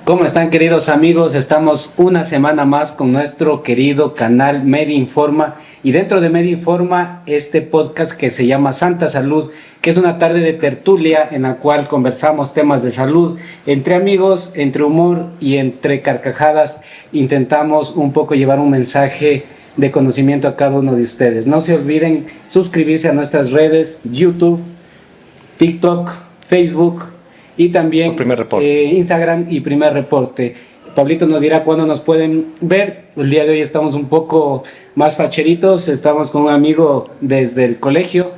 ¿Cómo están, queridos amigos? Estamos una semana más con nuestro querido canal Media Informa, y dentro de Media Informa este podcast que se llama Santa Salud, que es una tarde de tertulia en la cual conversamos temas de salud entre amigos, entre humor y entre carcajadas. Intentamos un poco llevar un mensaje de conocimiento a cada uno de ustedes. No se olviden suscribirse a nuestras redes: YouTube, TikTok, Facebook y también Instagram y Primer Reporte. Pablito nos dirá cuándo nos pueden ver. El día de hoy estamos un poco más facheritos. Estamos con un amigo desde el colegio,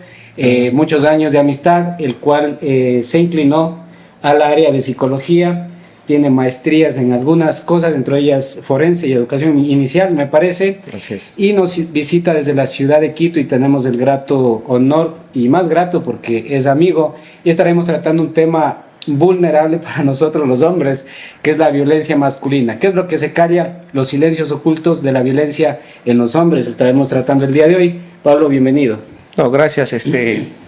muchos años de amistad, el cual se inclinó al área de psicología. Tiene maestrías en algunas cosas, entre ellas forense y educación inicial, me parece. Gracias. Y nos visita desde la ciudad de Quito, y tenemos el grato honor, y más grato porque es amigo, y estaremos tratando un tema vulnerable para nosotros los hombres, que es la violencia masculina. ¿Qué es lo que se calla? Los silencios ocultos de la violencia en los hombres. Estaremos tratando el día de hoy. Pablo, bienvenido. No, gracias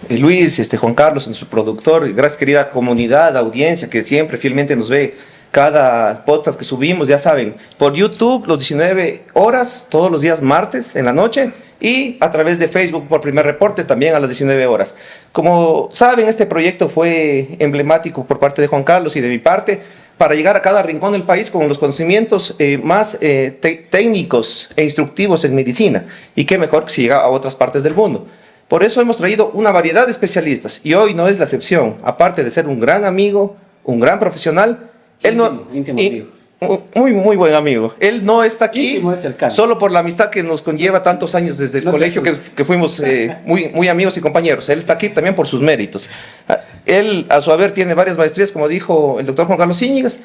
Luis, Juan Carlos, nuestro productor. Gracias, querida comunidad, audiencia que siempre fielmente nos ve cada podcast que subimos, ya saben, por YouTube los 19 horas, todos los días martes en la noche, y a través de Facebook por Primer Reporte también a las 19 horas. Como saben, este proyecto fue emblemático por parte de Juan Carlos y de mi parte, para llegar a cada rincón del país con los conocimientos más técnicos e instructivos en medicina, y qué mejor que si llega a otras partes del mundo. Por eso hemos traído una variedad de especialistas, y hoy no es la excepción. Aparte de ser un gran amigo, un gran profesional, él íntimo amigo. Muy buen amigo. Él no está aquí solo por la amistad que nos conlleva tantos años desde el colegio, que fuimos muy amigos y compañeros. Él está aquí también por sus méritos. Él, a su haber, tiene varias maestrías, como dijo el doctor Juan Carlos Íñiguez,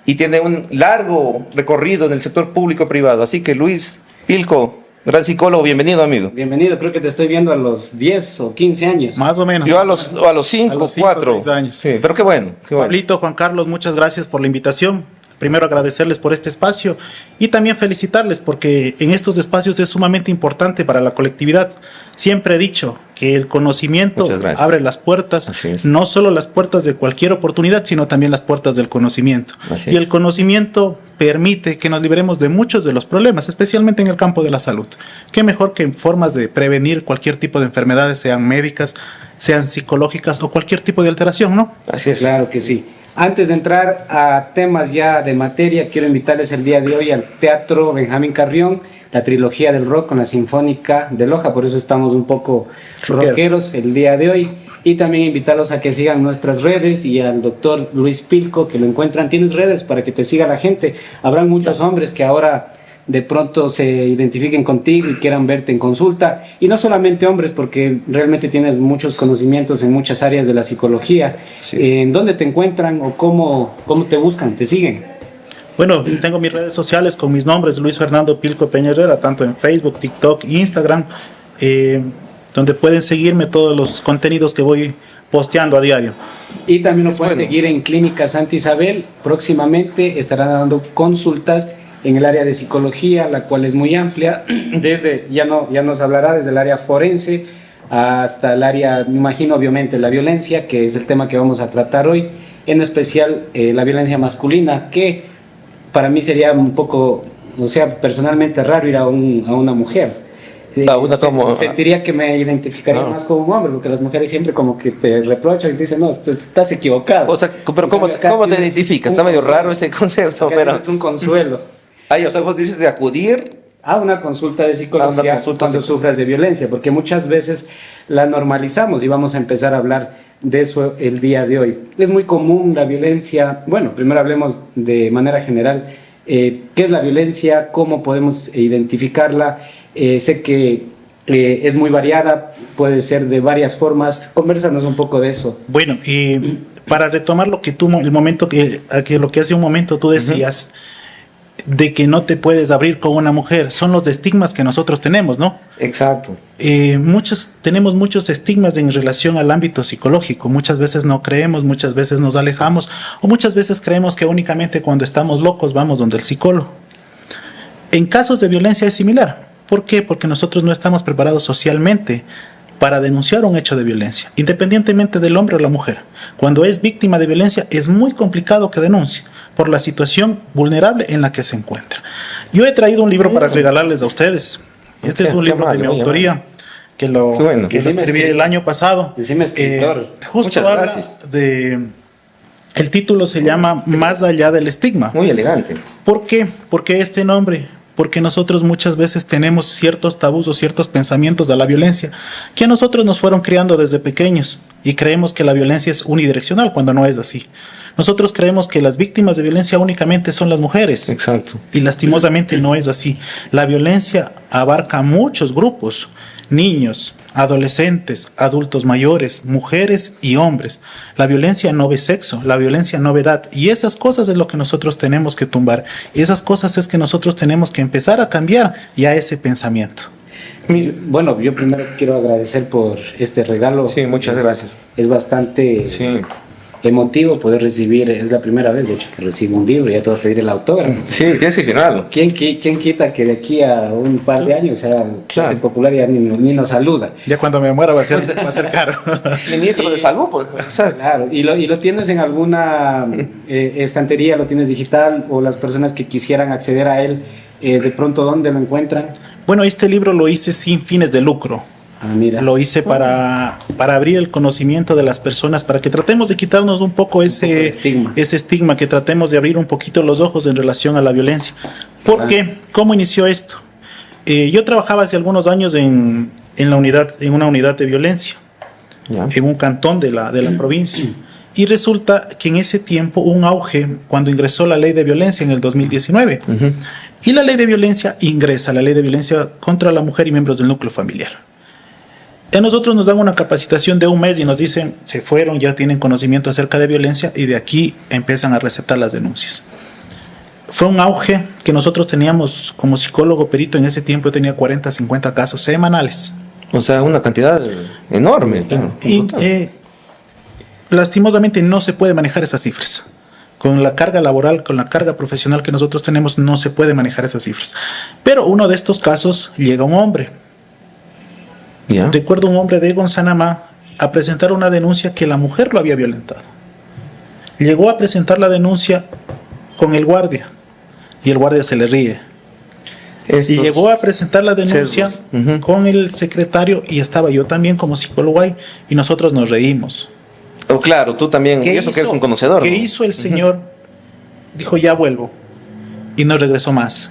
y tiene un largo recorrido en el sector público y privado. Así que Luis Pilco, gran psicólogo, bienvenido, amigo. Bienvenido, creo que te estoy viendo a los 10 o 15 años. Más o menos. Yo a los 5, 4. 6 años. Sí, pero qué bueno. Pablito, Juan Carlos, muchas gracias por la invitación. Primero agradecerles por este espacio y también felicitarles, porque en estos espacios es sumamente importante para la colectividad. Siempre he dicho que el conocimiento abre las puertas, no solo las puertas de cualquier oportunidad, sino también las puertas del conocimiento. Y el conocimiento permite que nos liberemos de muchos de los problemas, especialmente en el campo de la salud. Qué mejor que en formas de prevenir cualquier tipo de enfermedades, sean médicas, sean psicológicas o cualquier tipo de alteración, ¿no? Así es. Claro que sí. Antes de entrar a temas ya de materia, quiero invitarles el día de hoy al Teatro Benjamín Carrión, la trilogía del rock con la Sinfónica de Loja. Por eso estamos un poco rockeros el día de hoy. Y también invitarlos a que sigan nuestras redes, y al doctor Luis Pilco, que lo encuentran. ¿Tienes redes para que te siga la gente? Habrán muchos hombres que ahora de pronto se identifiquen contigo y quieran verte en consulta, y no solamente hombres, porque realmente tienes muchos conocimientos en muchas áreas de la psicología. ¿En dónde te encuentran o cómo te buscan, te siguen? Bueno, tengo mis redes sociales con mis nombres: Luis Fernando Pilco Peña Herrera, tanto en Facebook, TikTok e Instagram, donde pueden seguirme todos los contenidos que voy posteando a diario. Y también lo pueden seguir en Clínica Santa Isabel. Próximamente estarán dando consultas en el área de psicología, la cual es muy amplia, ya nos hablará desde el área forense hasta el área, me imagino, obviamente, la violencia, que es el tema que vamos a tratar hoy, en especial la violencia masculina, que para mí sería un poco, personalmente raro ir a una mujer. Sentiría que me identificaría más como un hombre, porque las mujeres siempre como que te reprochan y te dicen, no, estás equivocado. O sea, pero ¿cómo te identificas? Está medio raro ese concepto. Pero es un consuelo. O sea, vos dices de acudir a una consulta de psicología cuando sufras de violencia, porque muchas veces la normalizamos, y vamos a empezar a hablar de eso el día de hoy. Es muy común la violencia. Bueno, primero hablemos de manera general. ¿Qué es la violencia? ¿Cómo podemos identificarla? Sé que es muy variada, puede ser de varias formas. Convérsanos un poco de eso. Bueno, para retomar lo que tú, el momento lo que hace un momento tú decías, de que no te puedes abrir con una mujer, son los estigmas que nosotros tenemos, ¿no? Exacto. Tenemos muchos estigmas en relación al ámbito psicológico. Muchas veces no creemos, muchas veces nos alejamos, o muchas veces creemos que únicamente cuando estamos locos vamos donde el psicólogo. En casos de violencia es similar. ¿Por qué? Porque nosotros no estamos preparados socialmente para denunciar un hecho de violencia, independientemente del hombre o la mujer. Cuando es víctima de violencia es muy complicado que denuncie por la situación vulnerable en la que se encuentra. Yo he traído un libro para regalarles a ustedes. Este es un libro de mi autoría que lo escribí el año pasado. Decime escritor. Justo Muchas habla gracias. el título se llama Más allá del estigma. Muy elegante. ¿Por qué? ¿Por qué este nombre? Porque nosotros muchas veces tenemos ciertos tabús o ciertos pensamientos de la violencia que a nosotros nos fueron criando desde pequeños y creemos que la violencia es unidireccional cuando no es así. Nosotros creemos que las víctimas de violencia únicamente son las mujeres. Exacto. Y lastimosamente no es así. La violencia abarca muchos grupos: niños, adolescentes, adultos mayores, mujeres y hombres. La violencia no ve sexo, la violencia no ve edad. Y esas cosas es lo que nosotros tenemos que tumbar. Esas cosas es que nosotros tenemos que empezar a cambiar ya ese pensamiento. Bueno, yo primero quiero agradecer por este regalo. Sí, muchas gracias. Es bastante Sí. emotivo poder recibir, es la primera vez de hecho que recibo un libro, ya te voy a pedir el autógrafo. Sí, tienes que firmarlo. ¿Quién quita que de aquí a un par de años sea Claro. popular y ya ni nos saluda? Ya cuando me muera va a ser caro. Ministro de Salud, pues. ¿Sabes? Claro, y lo tienes en alguna estantería, lo tienes digital, o las personas que quisieran acceder a él, de pronto, ¿dónde lo encuentran? Bueno, este libro lo hice sin fines de lucro. Ah, mira. Lo hice para abrir el conocimiento de las personas, para que tratemos de quitarnos un poco de ese estigma, que tratemos de abrir un poquito los ojos en relación a la violencia. ¿Por qué? ¿Cómo inició esto? Yo trabajaba hace algunos años en una unidad de violencia, Ya. en un cantón de la provincia. Y resulta que en ese tiempo hubo un auge cuando ingresó la ley de violencia en el 2019. Ujú. Y la ley de violencia ingresa, la ley de violencia contra la mujer y miembros del núcleo familiar. A nosotros nos dan una capacitación de un mes y nos dicen, se fueron, ya tienen conocimiento acerca de violencia y de aquí empiezan a receptar las denuncias. Fue un auge que nosotros teníamos como psicólogo perito en ese tiempo, yo tenía 40, 50 casos semanales. O sea, una cantidad enorme. Claro. Y lastimosamente no se puede manejar esas cifras. Con la carga laboral, con la carga profesional que nosotros tenemos, no se puede manejar esas cifras. Pero uno de estos casos llega un hombre. Ya. Recuerdo un hombre de Gonzanamá a presentar una denuncia que la mujer lo había violentado. Llegó a presentar la denuncia con el guardia y el guardia se le ríe. Estos Y llegó a presentar la denuncia sesgos. Ujú. con el secretario y estaba yo también como psicólogo ahí y nosotros nos reímos. Oh, claro, tú también. Y eso que eres un conocedor. ¿Qué ¿no? hizo el señor? Dijo, ya vuelvo. Y no regresó más.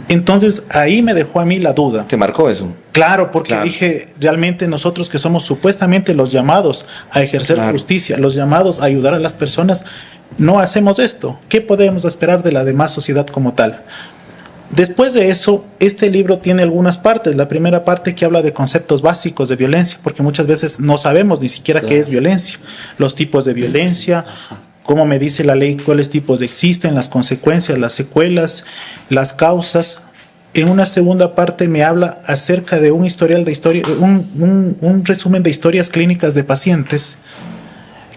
Entonces ahí me dejó a mí la duda. Te marcó eso. Claro, porque Claro. dije, realmente nosotros que somos supuestamente los llamados a ejercer Claro. justicia, los llamados a ayudar a las personas, no hacemos esto. ¿Qué podemos esperar de la demás sociedad como tal? Después de eso, este libro tiene algunas partes. La primera parte que habla de conceptos básicos de violencia, porque muchas veces no sabemos ni siquiera qué es violencia, los tipos de violencia, cómo me dice la ley cuáles tipos existen, las consecuencias, las secuelas, las causas. En una segunda parte me habla acerca de un historial de historia, un resumen de historias clínicas de pacientes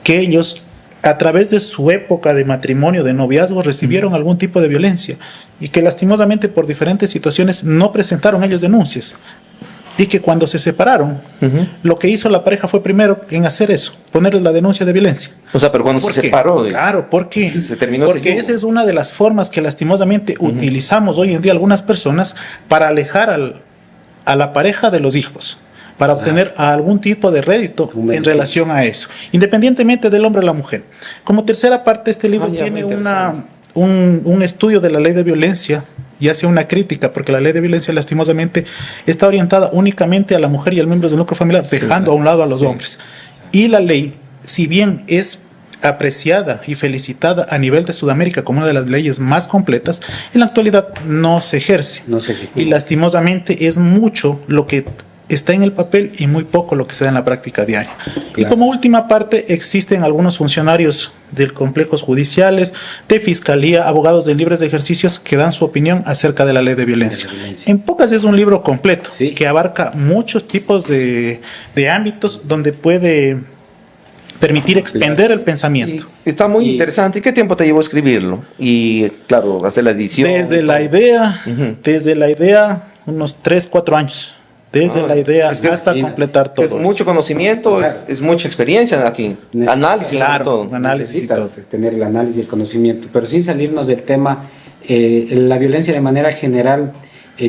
que ellos, a través de su época de matrimonio, de noviazgo, recibieron algún tipo de violencia y que lastimosamente por diferentes situaciones no presentaron ellos denuncias. Y que cuando se separaron, Ujú. lo que hizo la pareja fue primero en hacer eso, ponerles la denuncia de violencia. O sea, pero cuando ¿Por se qué? separó de... Claro, ¿por qué? Se terminó ese Porque yugo. esa es una de las formas que lastimosamente utilizamos hoy en día algunas personas para alejar a la pareja de los hijos, para obtener algún tipo de rédito Un en beneficio. relación a eso, independientemente del hombre o la mujer. Como tercera parte, este libro Ya, tiene muy interesante. un estudio de la ley de violencia y hace una crítica, porque la ley de violencia lastimosamente está orientada únicamente a la mujer y al miembro del núcleo familiar, dejando a un lado a los hombres. Y la ley, si bien es apreciada y felicitada a nivel de Sudamérica como una de las leyes más completas, en la actualidad no se ejerce. No se ejecuta. Y lastimosamente es mucho lo que está en el papel y muy poco lo que se da en la práctica diaria. Y Claro. como última parte, existen algunos funcionarios de complejos judiciales, de fiscalía, abogados de libres de ejercicios que dan su opinión acerca de la ley de violencia. De la violencia. En pocas es un libro completo Sí. que abarca muchos tipos de ámbitos donde puede permitir expender el pensamiento. Y está muy Y- interesante. ¿Y qué tiempo te llevó a escribirlo? Y, claro, hacer la edición. Desde y la todo. idea, Ujú. unos 3, 4 años. desde la idea es que hasta sí, completar todo. Es mucho conocimiento, Claro. es mucha experiencia aquí. Necesitas- Análisis Claro. sobre todo. Análisis y Necesitas todo. tener el análisis y el conocimiento, pero sin salirnos del tema, la violencia de manera general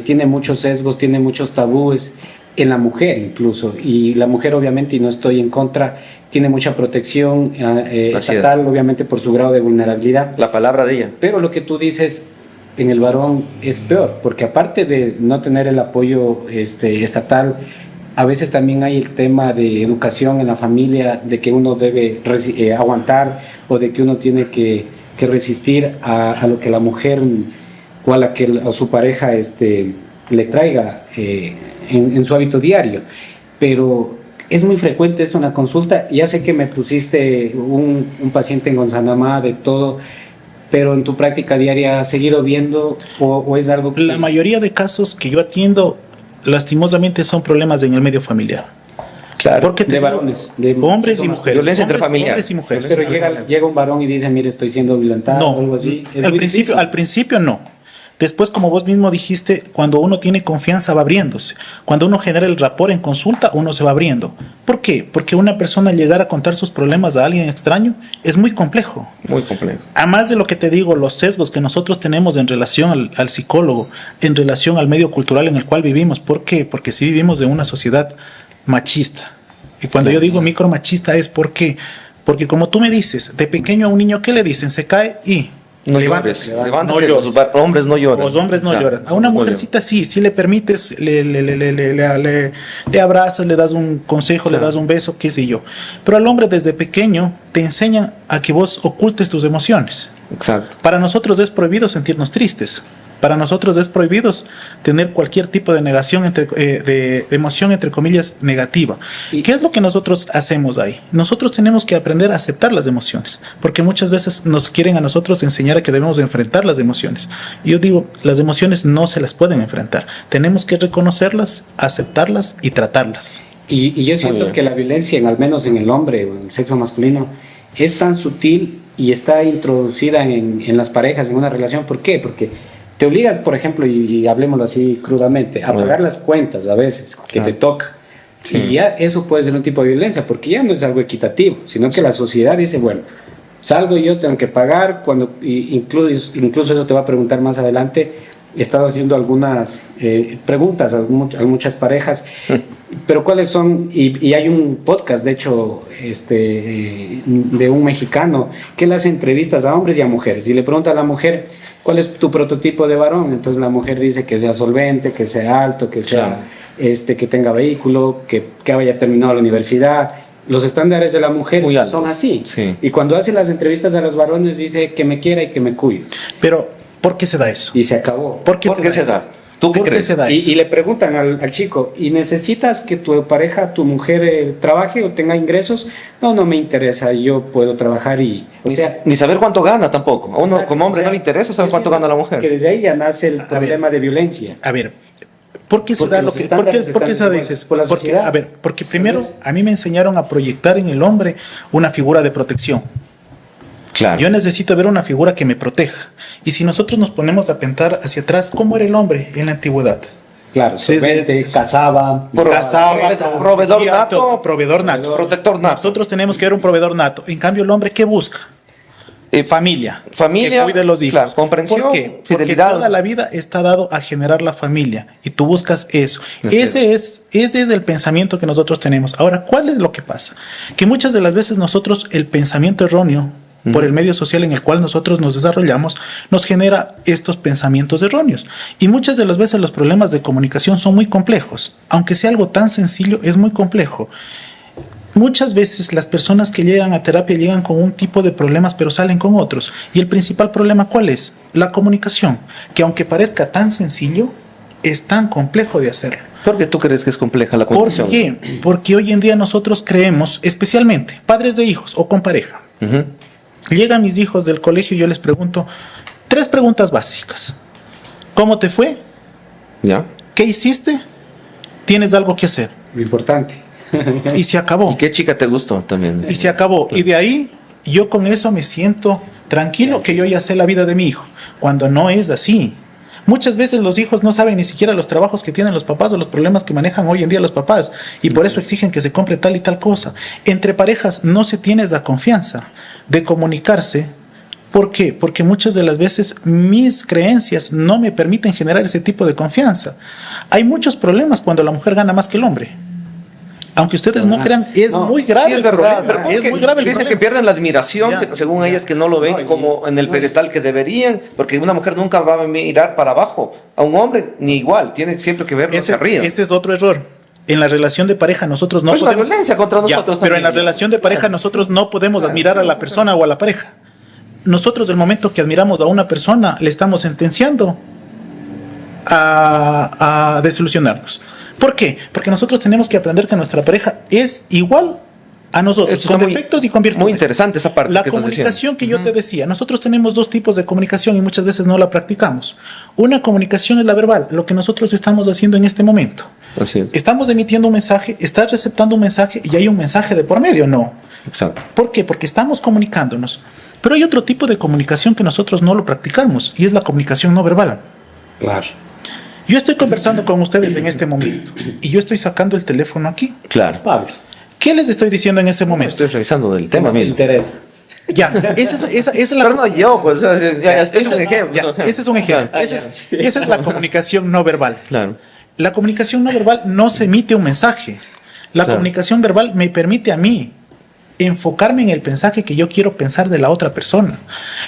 tiene muchos sesgos, tiene muchos tabúes en la mujer incluso, y la mujer obviamente, y no estoy en contra, tiene mucha protección Así estatal, obviamente por su grado de vulnerabilidad, La palabra de ella. pero lo que tú dices en el varón es peor, porque aparte de no tener el apoyo estatal, a veces también hay el tema de educación en la familia, de que uno debe aguantar o de que uno tiene que resistir a lo que la mujer o a su pareja le traiga en su hábito diario. Pero es muy frecuente esto en la consulta. Ya sé que me pusiste un paciente en Gonzanamá de todo, pero en tu práctica diaria has seguido viendo o es algo que... La mayoría de casos que yo atiendo, lastimosamente, son problemas en el medio familiar. Claro. Porque de te digo, varones, de hombres sexo y masculino. mujeres. Violencia intrafamiliar. Hombres y mujeres. Pero llega un varón y dice, mire, estoy siendo violentado o algo así. Es al muy principio, difícil. al principio no. Después, como vos mismo dijiste, cuando uno tiene confianza va abriéndose. Cuando uno genera el rapport en consulta, uno se va abriendo. ¿Por qué? Porque una persona llegar a contar sus problemas a alguien extraño es muy complejo. Muy complejo. Además de lo que te digo, los sesgos que nosotros tenemos en relación al psicólogo, en relación al medio cultural en el cual vivimos. ¿Por qué? Porque si vivimos en una sociedad machista. Y cuando yo digo micromachista es porque como tú me dices, de pequeño a un niño, ¿qué le dicen? Se cae y... No levántese. llores. Levántate, No llores. los hombres no lloran. Los hombres no Claro, lloran. A una no mujercita sí le permites, le abrazas, le das un consejo, Claro. le das un beso, qué sé yo. Pero al hombre desde pequeño te enseñan a que vos ocultes tus emociones. lloran. Exacto. Para nosotros es prohibido sentirnos tristes. Para nosotros es prohibido tener cualquier tipo de negación, de emoción, entre comillas, negativa. Y- ¿Qué es lo que nosotros hacemos ahí? Nosotros tenemos que aprender a aceptar las emociones, porque muchas veces nos quieren a nosotros enseñar a que debemos enfrentar las emociones. Y yo digo, las emociones no se las pueden enfrentar. Tenemos que reconocerlas, aceptarlas y tratarlas. Y yo siento bien. que la violencia, al menos en el hombre o en el sexo masculino, es tan sutil y está introducida en las parejas, en una relación. ¿Por qué? Porque te obligas, por ejemplo, y hablemoslo así crudamente, a Bueno. pagar las cuentas a veces que Claro. te toca. Sí. Y ya eso puede ser un tipo de violencia, porque ya no es algo equitativo, sino que la sociedad dice, bueno, salgo y yo tengo que pagar, incluso eso te va a preguntar más adelante. He estado haciendo algunas preguntas a muchas parejas, pero cuáles son, y hay un podcast, de hecho, de un mexicano, que le hace entrevistas a hombres y a mujeres, y le pregunta a la mujer, ¿cuál es tu prototipo de varón? Entonces la mujer dice que sea solvente, que sea alto, que sea, que tenga vehículo, que haya terminado la universidad. Los estándares de la mujer Muy altos. son así. Sí. Y cuando hace las entrevistas a los varones dice que me quiera y que me cuide. Pero, ¿por qué se da eso? Y se acabó. ¿Por qué ¿Por qué se eso? da? ¿Tú qué ¿Por qué crees? se da Y eso? le preguntan al chico, ¿y necesitas que tu pareja, tu mujer, trabaje o tenga ingresos? No, no me interesa, yo puedo trabajar y... O sea, Ni saber cuánto gana tampoco. A uno exacto, como hombre o sea, no le interesa saber yo cuánto siento gana la mujer. Que desde ahí ya nace el ver. problema de violencia. A ver, ¿por qué se Porque da lo los que, estándares por qué se da están eso? por la Porque, sociedad. a ver, porque primero Entonces- a mí me enseñaron a proyectar en el hombre una figura de protección. Claro. Yo necesito ver una figura que me proteja. Y si nosotros nos ponemos a pensar hacia atrás, ¿cómo era el hombre en la antigüedad? Claro, Sí, solvente, sí. cazaba. Proveedor nato. Proveedor nato. Protector nato. Nosotros tenemos que ver un proveedor nato. En cambio, el hombre, ¿qué busca? Familia. Familia, Que cuide los hijos. claro, comprensión, ¿Por qué? Porque fidelidad. toda la vida está dado a generar la familia y tú buscas eso. Así Ese es el pensamiento que nosotros tenemos. Ahora, ¿cuál es lo que pasa? Que muchas de las veces nosotros el pensamiento erróneo por el medio social en el cual nosotros nos desarrollamos, nos genera estos pensamientos erróneos. Y muchas de las veces los problemas de comunicación son muy complejos. Aunque sea algo tan sencillo, es muy complejo. Muchas veces las personas que llegan a terapia llegan con un tipo de problemas, pero salen con otros. Y el principal problema, ¿cuál es? La comunicación, que aunque parezca tan sencillo, es tan complejo de hacerlo. ¿Por qué tú crees que es compleja la ¿Por comunicación? qué? Porque hoy en día nosotros creemos, especialmente padres de hijos o con pareja, Ujú. llegan mis hijos del colegio y yo les pregunto 3 preguntas básicas. ¿Cómo te fue? ¿Ya? ¿Qué hiciste? ¿Tienes algo que hacer? Lo importante. Y se acabó. ¿Y qué chica te gustó también? Y se acabó. Y de ahí yo con eso me siento tranquilo que yo ya sé la vida de mi hijo. Cuando no es así. Muchas veces los hijos no saben ni siquiera los trabajos que tienen los papás o los problemas que manejan hoy en día los papás y por eso exigen que se compre tal y tal cosa. Entre parejas no se tiene esa confianza de comunicarse. ¿Por qué? Porque muchas de las veces mis creencias no me permiten generar ese tipo de confianza. Hay muchos problemas cuando la mujer gana más que el hombre. Aunque ustedes no crean, es muy grave. Sí, es el verdad, problema, pero es muy grave el dicen problema. que pierden la admiración, según ellas, que no lo ven No, como en el pedestal que deberían, porque una mujer nunca va a mirar para abajo. A un hombre, ni igual, tiene siempre que verlo hacia arriba. Ese es otro error. En la relación de pareja nosotros no Pues la podemos... violencia contra nosotros Pero en la también. relación de pareja nosotros no podemos admirar a la persona o a la pareja. Nosotros del momento que admiramos a una persona le estamos sentenciando a desilusionarnos. ¿Por qué? Porque nosotros tenemos que aprender que nuestra pareja es igual a nosotros, Esto con está defectos y con virtudes. muy interesante esa parte La que estás comunicación diciendo. que yo te decía, nosotros tenemos dos tipos de comunicación y muchas veces no la practicamos. Una comunicación es la verbal, lo que nosotros estamos haciendo en este momento. Así es. Estamos emitiendo un mensaje, estás receptando un mensaje y hay un mensaje de por medio, ¿no? Exacto. ¿Por qué? Porque estamos comunicándonos. Pero hay otro tipo de comunicación que nosotros no lo practicamos y es la comunicación no verbal. Claro. Yo estoy conversando con ustedes en este momento y yo estoy sacando el teléfono aquí. Claro. Pablo, ¿Qué les estoy diciendo en ese momento? Estoy revisando del tema ¿cómo te mismo. interesa? Ya, esa es la... Pero no yo, pues, o sea, es un ejemplo. Ya, ese es un ejemplo. Claro. Esa es la comunicación no verbal. Claro. La comunicación no verbal no se emite un mensaje. La Claro. comunicación verbal me permite a mí enfocarme en el mensaje que yo quiero pensar de la otra persona.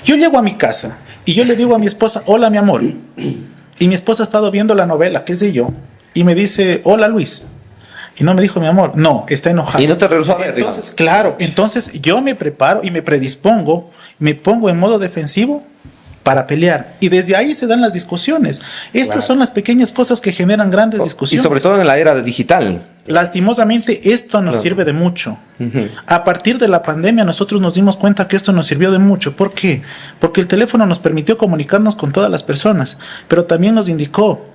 Yo llego a mi casa y yo le digo a mi esposa, hola mi amor. Y mi esposa ha estado viendo la novela, qué sé yo, y me dice, hola Luis. Y no me dijo mi amor, no, está enojado. Y no te regresó a ver, Entonces, claro, entonces yo me preparo y me predispongo, me pongo en modo defensivo para pelear. Y desde ahí se dan las discusiones. Estas Claro. son las pequeñas cosas que generan grandes Y discusiones. sobre todo en la era digital. Lastimosamente, esto nos Claro. sirve de mucho. Ujú. A partir de la pandemia, nosotros nos dimos cuenta que esto nos sirvió de mucho. ¿Por qué? Porque el teléfono nos permitió comunicarnos con todas las personas, pero también nos indicó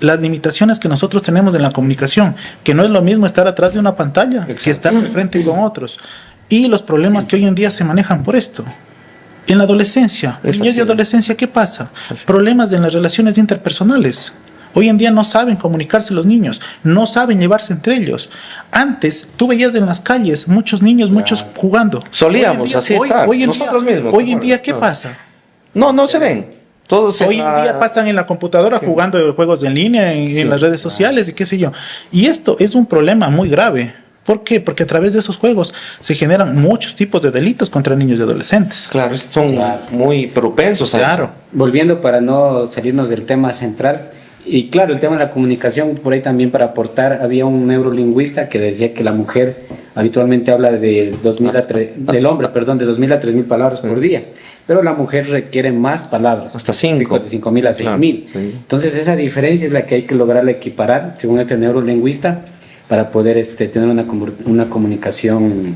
las limitaciones que nosotros tenemos en la comunicación, que no es lo mismo estar atrás de una pantalla que estar de frente con otros. Y los problemas que hoy en día se manejan por esto. En la adolescencia, Es niñez así. y adolescencia, ¿qué pasa? Así. Problemas en las relaciones interpersonales. Hoy en día no saben comunicarse los niños, no saben llevarse entre ellos. Antes, tú veías en las calles muchos niños, muchos jugando. Solíamos Hoy en día- así estar, hoy en nosotros día, mismos, Hoy ¿te en día, acuerdas? ¿qué No. pasa? No se ven. Todos Hoy en día pasan en la computadora jugando juegos en línea, en las redes sociales y qué sé yo. Y esto es un problema muy grave. ¿Por qué? Porque a través de esos juegos se generan muchos tipos de delitos contra niños y adolescentes. Claro, son Claro. muy propensos a Claro. eso. Volviendo para no salirnos del tema central, y claro, el tema de la comunicación, por ahí también para aportar, había un neurolingüista que decía que la mujer habitualmente habla de 2000 a del hombre, perdón, de 2000 a 3000 palabras por día, pero la mujer requiere más palabras. Hasta 5. De 5000 a 6000. Claro, sí. Entonces esa diferencia es la que hay que lograr equiparar, según este neurolingüista, para poder tener una comunicación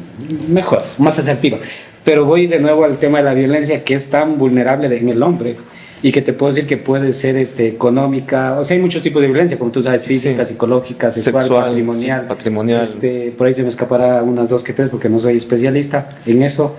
mejor, más asertiva. Pero voy de nuevo al tema de la violencia, que es tan vulnerable en el hombre y que te puedo decir que puede ser económica, o sea, hay muchos tipos de violencia, como tú sabes, física, Sí. psicológica, sexual, patrimonial. sí, patrimonial. Por ahí se me escapará unas 2 que 3 porque no soy especialista en eso.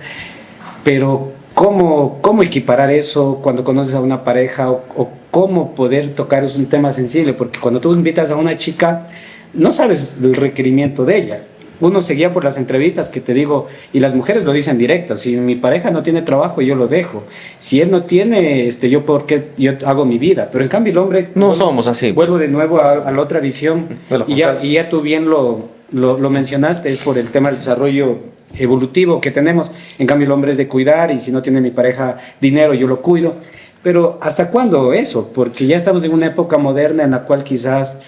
Pero ¿cómo equiparar eso cuando conoces a una pareja o cómo poder tocar? Es un tema sensible, porque cuando tú invitas a una chica, no sabes el requerimiento de ella. Uno se guía por las entrevistas que te digo, y las mujeres lo dicen directo: si mi pareja no tiene trabajo, yo lo dejo. Si él no tiene, yo hago mi vida. Pero en cambio el hombre... No somos así. Vuelvo de nuevo a la otra visión, Bueno, y ya tú bien lo mencionaste, es por el tema del desarrollo evolutivo que tenemos. En cambio el hombre es de cuidar, y si no tiene mi pareja dinero, yo lo cuido. Pero ¿hasta cuándo eso? Porque ya estamos en una época moderna en la cual quizás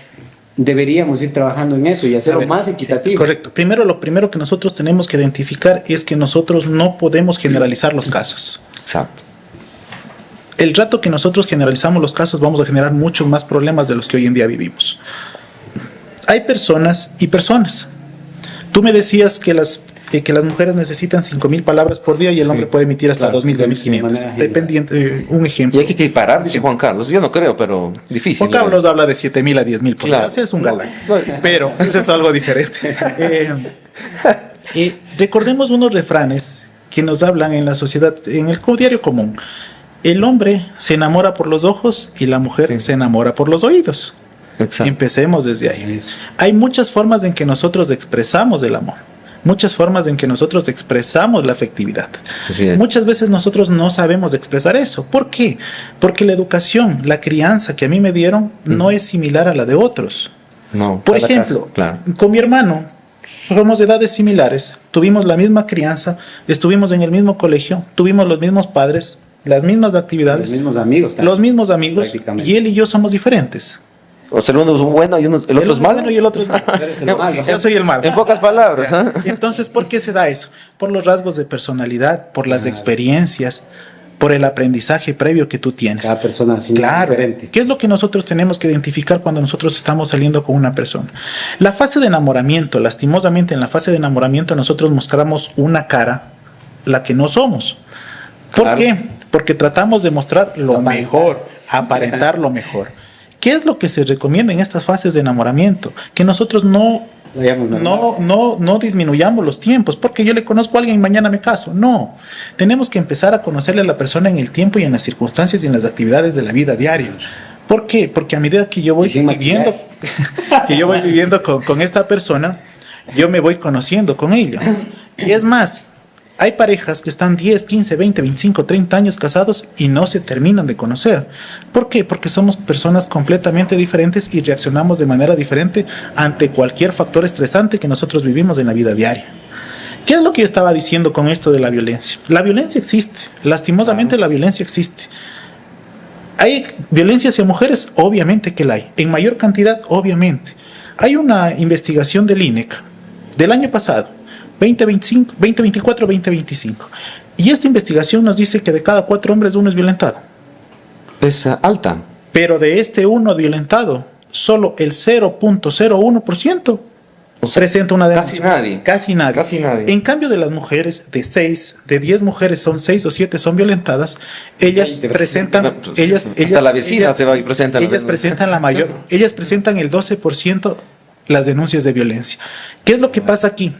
deberíamos ir trabajando en eso y hacerlo más equitativo. Correcto. Primero, lo primero que nosotros tenemos que identificar es que nosotros no podemos generalizar los casos. Exacto. El rato que nosotros generalizamos los casos, vamos a generar muchos más problemas de los que hoy en día vivimos. Hay personas y personas. Tú me decías que las mujeres necesitan 5000 palabras por día y el hombre puede emitir hasta claro, 2000, de 2500. manera Dependiente, un Y ejemplo. hay que equiparar, dice Juan Carlos. Yo no creo, pero difícil. Juan Carlos habla de 7000 a 10000 por día. Claro. Ese es un galán. No. Pero eso es algo diferente. Recordemos unos refranes que nos hablan en la sociedad, en el diario común. El hombre se enamora por los ojos y la mujer se enamora por los oídos. Exacto. Empecemos desde ahí. Eso. Hay muchas formas en que nosotros expresamos el amor. Muchas formas en que nosotros expresamos la afectividad. Así es. Muchas veces nosotros no sabemos expresar eso. ¿Por qué? Porque la educación, la crianza que a mí me dieron no es similar a la de otros. No, Por cada ejemplo, caso, claro. con mi hermano somos de edades similares, tuvimos la misma crianza, estuvimos en el mismo colegio, tuvimos los mismos padres, las mismas actividades, Los mismos amigos también. los mismos amigos, Prácticamente. y él y yo somos diferentes. O sea, el uno es bueno y el otro Él es malo. bueno y el otro es malo. Eres el malo. Yo soy el malo. En pocas palabras, ¿ah? Entonces, ¿por qué se da eso? Por los rasgos de personalidad, por las experiencias, por el aprendizaje previo que tú tienes. Cada persona así Claro. diferente. ¿Qué es lo que nosotros tenemos que identificar cuando nosotros estamos saliendo con una persona? La fase de enamoramiento, lastimosamente en la fase de enamoramiento nosotros mostramos una cara, la que no somos. ¿Por Claro. qué? Porque tratamos de mostrar lo Aparentar. mejor, aparentar lo mejor. ¿Qué es lo que se recomienda en estas fases de enamoramiento? Que nosotros no Lo llamamos normal. no disminuyamos los tiempos, porque yo le conozco a alguien y mañana me caso. No, tenemos que empezar a conocerle a la persona en el tiempo y en las circunstancias y en las actividades de la vida diaria. ¿Por qué? Porque a medida que yo voy Y sin viviendo, con esta persona, yo me voy conociendo con ella. Y es más, hay parejas que están 10, 15, 20, 25, 30 años casados y no se terminan de conocer. ¿Por qué? Porque somos personas completamente diferentes y reaccionamos de manera diferente ante cualquier factor estresante que nosotros vivimos en la vida diaria. ¿Qué es lo que yo estaba diciendo con esto de la violencia? La violencia existe, lastimosamente la violencia existe. ¿Hay violencia hacia mujeres? Obviamente que la hay, en mayor cantidad, obviamente. Hay una investigación del INEC del año pasado, 2024-2025. Y esta investigación nos dice que de cada 4 hombres, 1 es violentado. Es alta. Pero de este 1 violentado, solo el 0.01% O sea, presenta una denuncia. casi nadie. Casi nadie. Casi nadie. En cambio de las mujeres, de 10 mujeres son 6 o 7 son violentadas, ellas Sí, te presentan, No, pues, ellas, hasta la vecina te va y presenta la ellas denuncia. presentan la mayor, ellas presentan el 12% las denuncias de violencia. ¿Qué es lo que pasa aquí?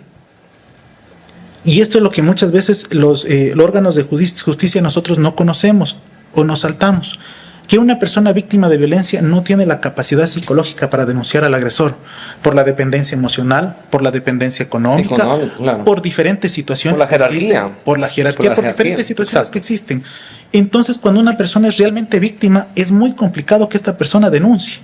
Y esto es lo que muchas veces los órganos de justicia nosotros no conocemos o nos saltamos. Que una persona víctima de violencia no tiene la capacidad psicológica para denunciar al agresor por la dependencia emocional, por la dependencia económica, Claro. por diferentes situaciones. Por la jerarquía. que existen, por la jerarquía, por diferentes situaciones exacto. que existen. Entonces, cuando una persona es realmente víctima, es muy complicado que esta persona denuncie.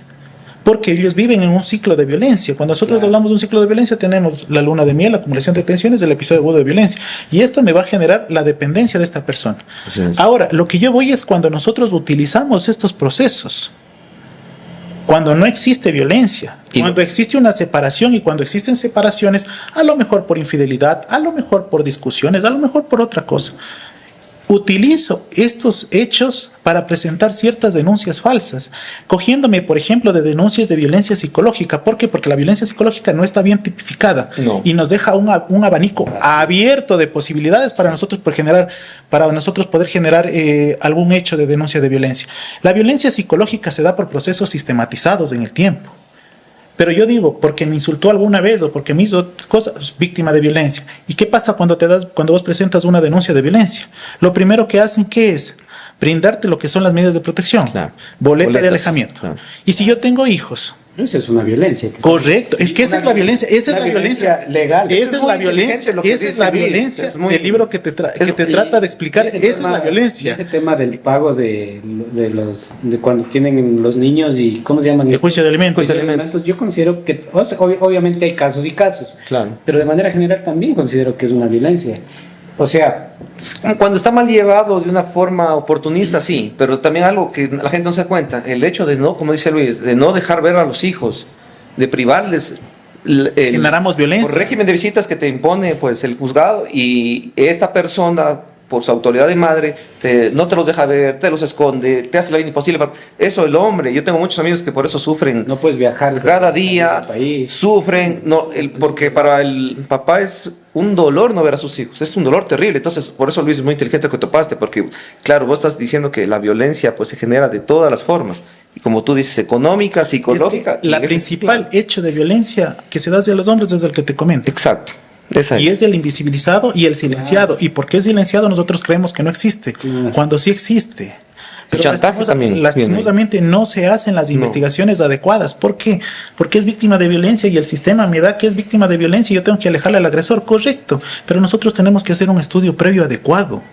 Porque ellos viven en un ciclo de violencia. Cuando nosotros hablamos de un ciclo de violencia, tenemos la luna de miel, la acumulación de tensiones, el episodio agudo de violencia. Y esto me va a generar la dependencia de esta persona. Así es. Ahora, lo que yo voy es cuando nosotros utilizamos estos procesos. Cuando no existe violencia, cuando existe una separación y cuando existen separaciones, a lo mejor por infidelidad, a lo mejor por discusiones, a lo mejor por otra cosa. Utilizo estos hechos para presentar ciertas denuncias falsas, cogiéndome, por ejemplo, de denuncias de violencia psicológica. ¿Por qué? Porque la violencia psicológica no está bien tipificada y nos deja un abanico abierto de posibilidades para nosotros poder generar algún hecho de denuncia de violencia. La violencia psicológica se da por procesos sistematizados en el tiempo. Pero yo digo, porque me insultó alguna vez o porque me hizo cosas, víctima de violencia. ¿Y qué pasa cuando vos presentas una denuncia de violencia? Lo primero que hacen, ¿qué es? Brindarte lo que son las medidas de protección. Claro. Boleta de Boletas, alejamiento. claro. Y si yo tengo hijos, Eso es una violencia. correcto, es que esa es la violencia, esa es la violencia legal. Esa es muy la violencia, inteligente lo que esa es dice la Luis, violencia es muy- del libro que te trata de explicar, esa es la violencia. Ese tema del pago de cuando tienen los niños y ¿cómo se llaman? El juicio de alimentos. Juicio de alimentos. Yo considero que, o sea, obviamente hay casos y casos, Claro. pero de manera general también considero que es una violencia. O sea, Cuando está mal llevado de una forma oportunista, sí, pero también algo que la gente no se da cuenta, el hecho de no, como dice Luis, de no dejar ver a los hijos, de privarles Generamos violencia. por régimen de visitas que te impone pues el juzgado, y esta persona por su autoridad de madre no te los deja ver, te los esconde, te hace la vida imposible. Eso el hombre, yo tengo muchos amigos que por eso sufren no puedes viajar cada día, al país. sufren, porque para el papá es un dolor no ver a sus hijos, es un dolor terrible. Entonces, por eso Luis es muy inteligente que topaste, porque claro, vos estás diciendo que la violencia pues se genera de todas las formas, y como tú dices, económica, psicológica. Es que la principal hecho de violencia que se da hacia los hombres es el que te comento. Exacto. Esa Y es el invisibilizado y el silenciado. ¿Y por qué es silenciado? Nosotros creemos que no existe, Claro. cuando sí existe. Pero chantaje también. Lastimosamente no se hacen las investigaciones adecuadas. ¿Por qué? Porque es víctima de violencia y el sistema me da que es víctima de violencia y yo tengo que alejarle al agresor, correcto. Pero nosotros tenemos que hacer un estudio previo adecuado.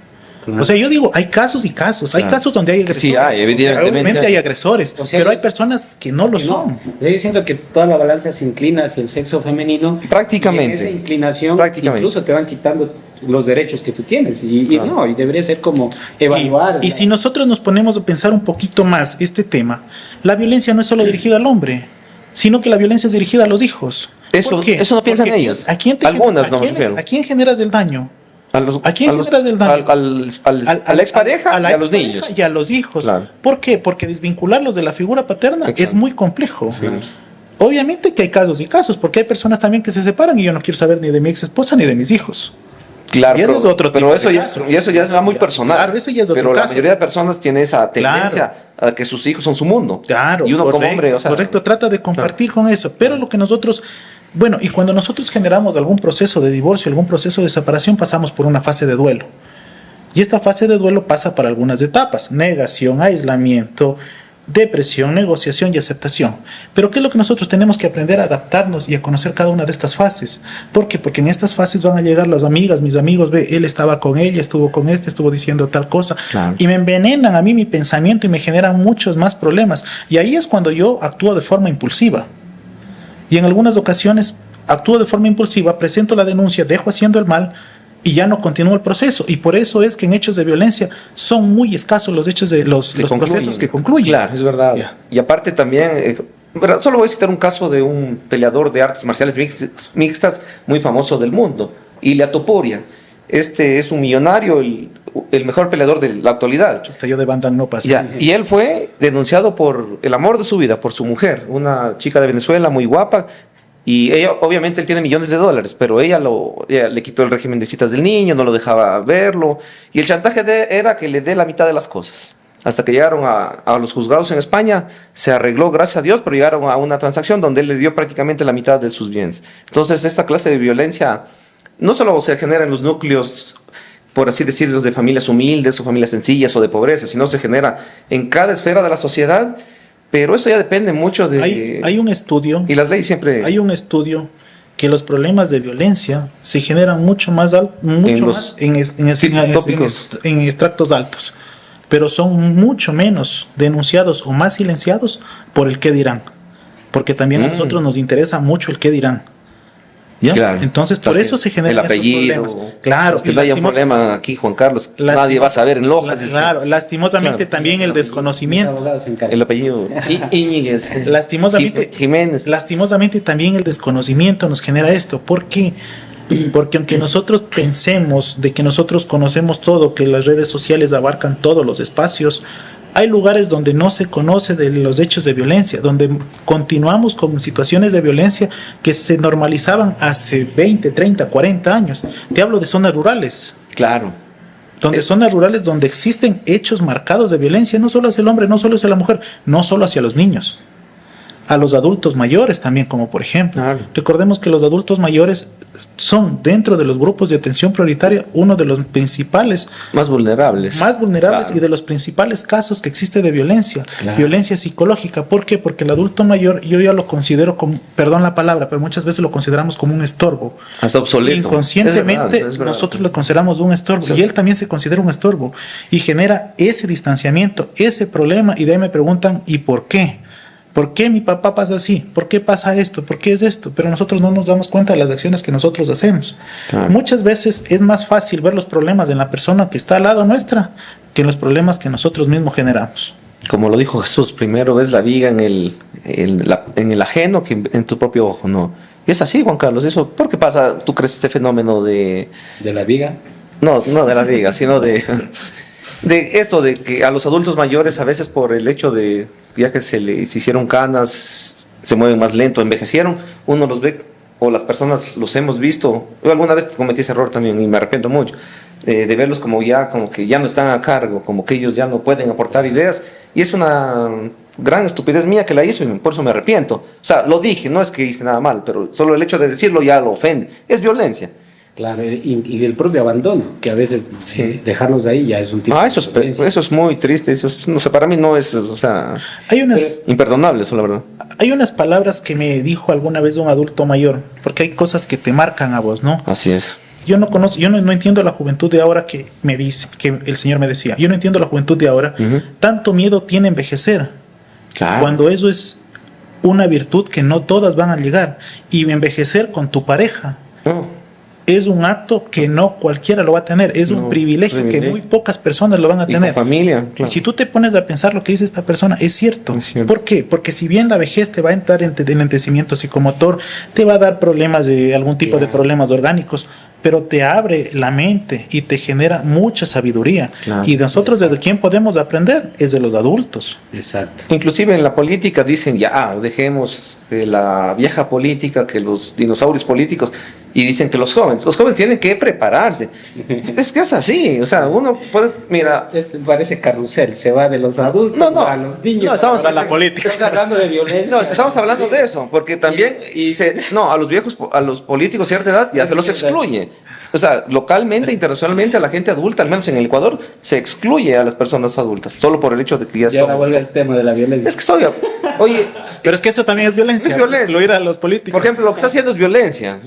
O sea, yo digo, hay casos y casos. Hay casos donde hay agresores. Sí, hay, evidentemente. Obviamente hay agresores, O sea, pero hay personas que no lo son. Yo siento que toda la balanza se inclina hacia el sexo femenino. Prácticamente. Y en esa inclinación Prácticamente. incluso te van quitando los derechos que tú tienes. Y no, y debería ser como evaluar. Y si nosotros nos ponemos a pensar un poquito más este tema, la violencia no es solo dirigida al hombre, sino que la violencia es dirigida a los hijos. Eso, ¿Por qué? eso no piensan Porque ellos. ¿a quién Algunas no me refiero. ¿A quién generas el daño? ¿A quién generas el daño? A la expareja y a los niños. Y a los hijos. Claro. ¿Por qué? Porque desvincularlos de la figura paterna Exacto. es muy complejo. Sí. Obviamente que hay casos y casos, porque hay personas también que se separan y yo no quiero saber ni de mi ex esposa ni de mis hijos. Claro, Y eso es otro pero tipo eso de ya, caso. y eso ya es muy personal. Claro, eso ya es otro pero caso. la mayoría de personas tiene esa tendencia a que sus hijos son su mundo. Claro, Y uno correcto, como hombre, o sea, correcto, trata de compartir con eso. Pero lo que nosotros, bueno, y cuando nosotros generamos algún proceso de divorcio, algún proceso de separación, pasamos por una fase de duelo. Y esta fase de duelo pasa por algunas etapas: negación, aislamiento, depresión, negociación y aceptación. Pero ¿qué es lo que nosotros tenemos que aprender a adaptarnos y a conocer cada una de estas fases? ¿Por qué? Porque en estas fases van a llegar las amigas, mis amigos, ve, él estaba con ella, estuvo con este, estuvo diciendo tal cosa, Claro. y me envenenan a mí mi pensamiento y me generan muchos más problemas. Y ahí es cuando yo actúo de forma impulsiva. Y en algunas ocasiones actúo de forma impulsiva, presento la denuncia, dejo haciendo el mal y ya no continúa el proceso. Y por eso es que en hechos de violencia son muy escasos los hechos de los procesos que concluyen. Claro, es verdad. Ya. Y aparte también, ¿verdad? Solo voy a citar un caso de un peleador de artes marciales mixtas muy famoso del mundo, Ilia Topuria. Este es un millonario, el mejor peleador de la actualidad. Yo de banda no pasé. Ya, y él fue denunciado por el amor de su vida, por su mujer, una chica de Venezuela muy guapa. Y ella, obviamente, él tiene millones de dólares, pero ella le quitó el régimen de citas del niño, no lo dejaba verlo. Y el chantaje era que le dé la mitad de las cosas. Hasta que llegaron a los juzgados en España, se arregló, gracias a Dios, pero llegaron a una transacción donde él le dio prácticamente la mitad de sus bienes. Entonces, esta clase de violencia no solo se genera en los núcleos, por así decirlo, de familias humildes o familias sencillas o de pobreza, sino se genera en cada esfera de la sociedad. Pero eso ya depende mucho de... Hay un estudio. Y las leyes siempre... Hay un estudio que los problemas de violencia se generan mucho más en extractos altos, pero son mucho menos denunciados o más silenciados por el qué dirán, porque también a nosotros nos interesa mucho el qué dirán. ¿Ya? Claro. Entonces, por eso se generan el apellido, estos problemas. Claro. Que no haya un problema aquí, Juan Carlos. Nadie va a saber en Lojas. Claro, lastimosamente también el desconocimiento. El apellido Íñiguez. Lastimosamente, Jiménez. Lastimosamente también el desconocimiento nos genera esto. ¿Por qué? Porque aunque nosotros pensemos de que nosotros conocemos todo, que las redes sociales abarcan todos los espacios, hay lugares donde no se conoce de los hechos de violencia, donde continuamos con situaciones de violencia que se normalizaban hace 20, 30, 40 años. Te hablo de zonas rurales. Claro. Zonas rurales donde existen hechos marcados de violencia, no solo hacia el hombre, no solo hacia la mujer, no solo hacia los niños, a los adultos mayores también, como por ejemplo. Claro. Recordemos que los adultos mayores son, dentro de los grupos de atención prioritaria, uno de los principales Más vulnerables. claro. Y de los principales casos que existe de violencia, violencia psicológica. ¿Por qué? Porque el adulto mayor, yo ya lo considero como, perdón la palabra, pero muchas veces lo consideramos como un estorbo. Hasta obsoleto. Inconscientemente Es verdad. nosotros lo consideramos un estorbo, Sí. y él también se considera un estorbo y genera ese distanciamiento, ese problema. Y de ahí me preguntan, ¿y por qué? ¿Por qué mi papá pasa así? ¿Por qué pasa esto? ¿Por qué es esto? Pero nosotros no nos damos cuenta de las acciones que nosotros hacemos. Claro. Muchas veces es más fácil ver los problemas en la persona que está al lado nuestra que en los problemas que nosotros mismos generamos. Como lo dijo Jesús, primero ves la viga en el ajeno que en tu propio ojo, ¿no? Y es así, Juan Carlos. Eso, ¿por qué pasa, tú crees, este fenómeno de la viga? No de la viga, sino de esto de que a los adultos mayores, a veces por el hecho de ya que se les hicieron canas, se mueven más lento, envejecieron, uno los ve, o las personas los hemos visto. Yo alguna vez cometí ese error también y me arrepiento mucho de verlos como que ya no están a cargo, como que ellos ya no pueden aportar ideas, y es una gran estupidez mía que la hizo y por eso me arrepiento. O sea, lo dije, no es que hice nada mal, pero solo el hecho de decirlo ya lo ofende. Es violencia. Claro, y del propio abandono, que a veces Sí. dejarlos ahí ya es un tipo Eso de violencia. eso es muy triste, no sé, para mí no es, o sea, Hay unas, imperdonable eso, la verdad. hay unas palabras que me dijo alguna vez un adulto mayor, porque hay cosas que te marcan a vos, ¿no? Así es. Yo no conozco, no entiendo la juventud de ahora que me dice, que el Señor me decía, yo no entiendo la juventud de ahora, Ujú. tanto miedo tiene envejecer, Claro. cuando eso es una virtud que no todas van a llegar, y envejecer con tu pareja No, es un acto que no cualquiera lo va a tener, es un No, privilegio que privilegio. muy pocas personas lo van a y con tener. familia, Y claro. si tú te pones a pensar lo que dice esta persona, es cierto. Es cierto. ¿Por qué? Porque si bien la vejez te va a entrar en enlentecimiento psicomotor, te va a dar problemas de algún tipo de Claro. problemas orgánicos, pero te abre la mente y te genera mucha sabiduría. Claro. Y nosotros de quién podemos aprender es de los adultos. Exacto. Inclusive en la política dicen ya, dejemos la vieja política, que los dinosaurios políticos, y dicen que los jóvenes tienen que prepararse. Es que es así, o sea, uno puede, mira, Este parece carrusel, se va de los adultos No, a los niños. no, estamos- Para la política. Estamos hablando de violencia. no, estamos hablando de eso, porque también, no, a los viejos, a los políticos de cierta edad ya se los excluye. O sea, localmente, internacionalmente, a la gente adulta, al menos en el Ecuador, se excluye a las personas adultas, solo por el hecho de que ya Y ahora están. vuelve el tema de la violencia. Es que estoy, oye, Pero es que eso también es violencia. Es violencia. Excluir a los políticos. por ejemplo, lo que está haciendo es violencia,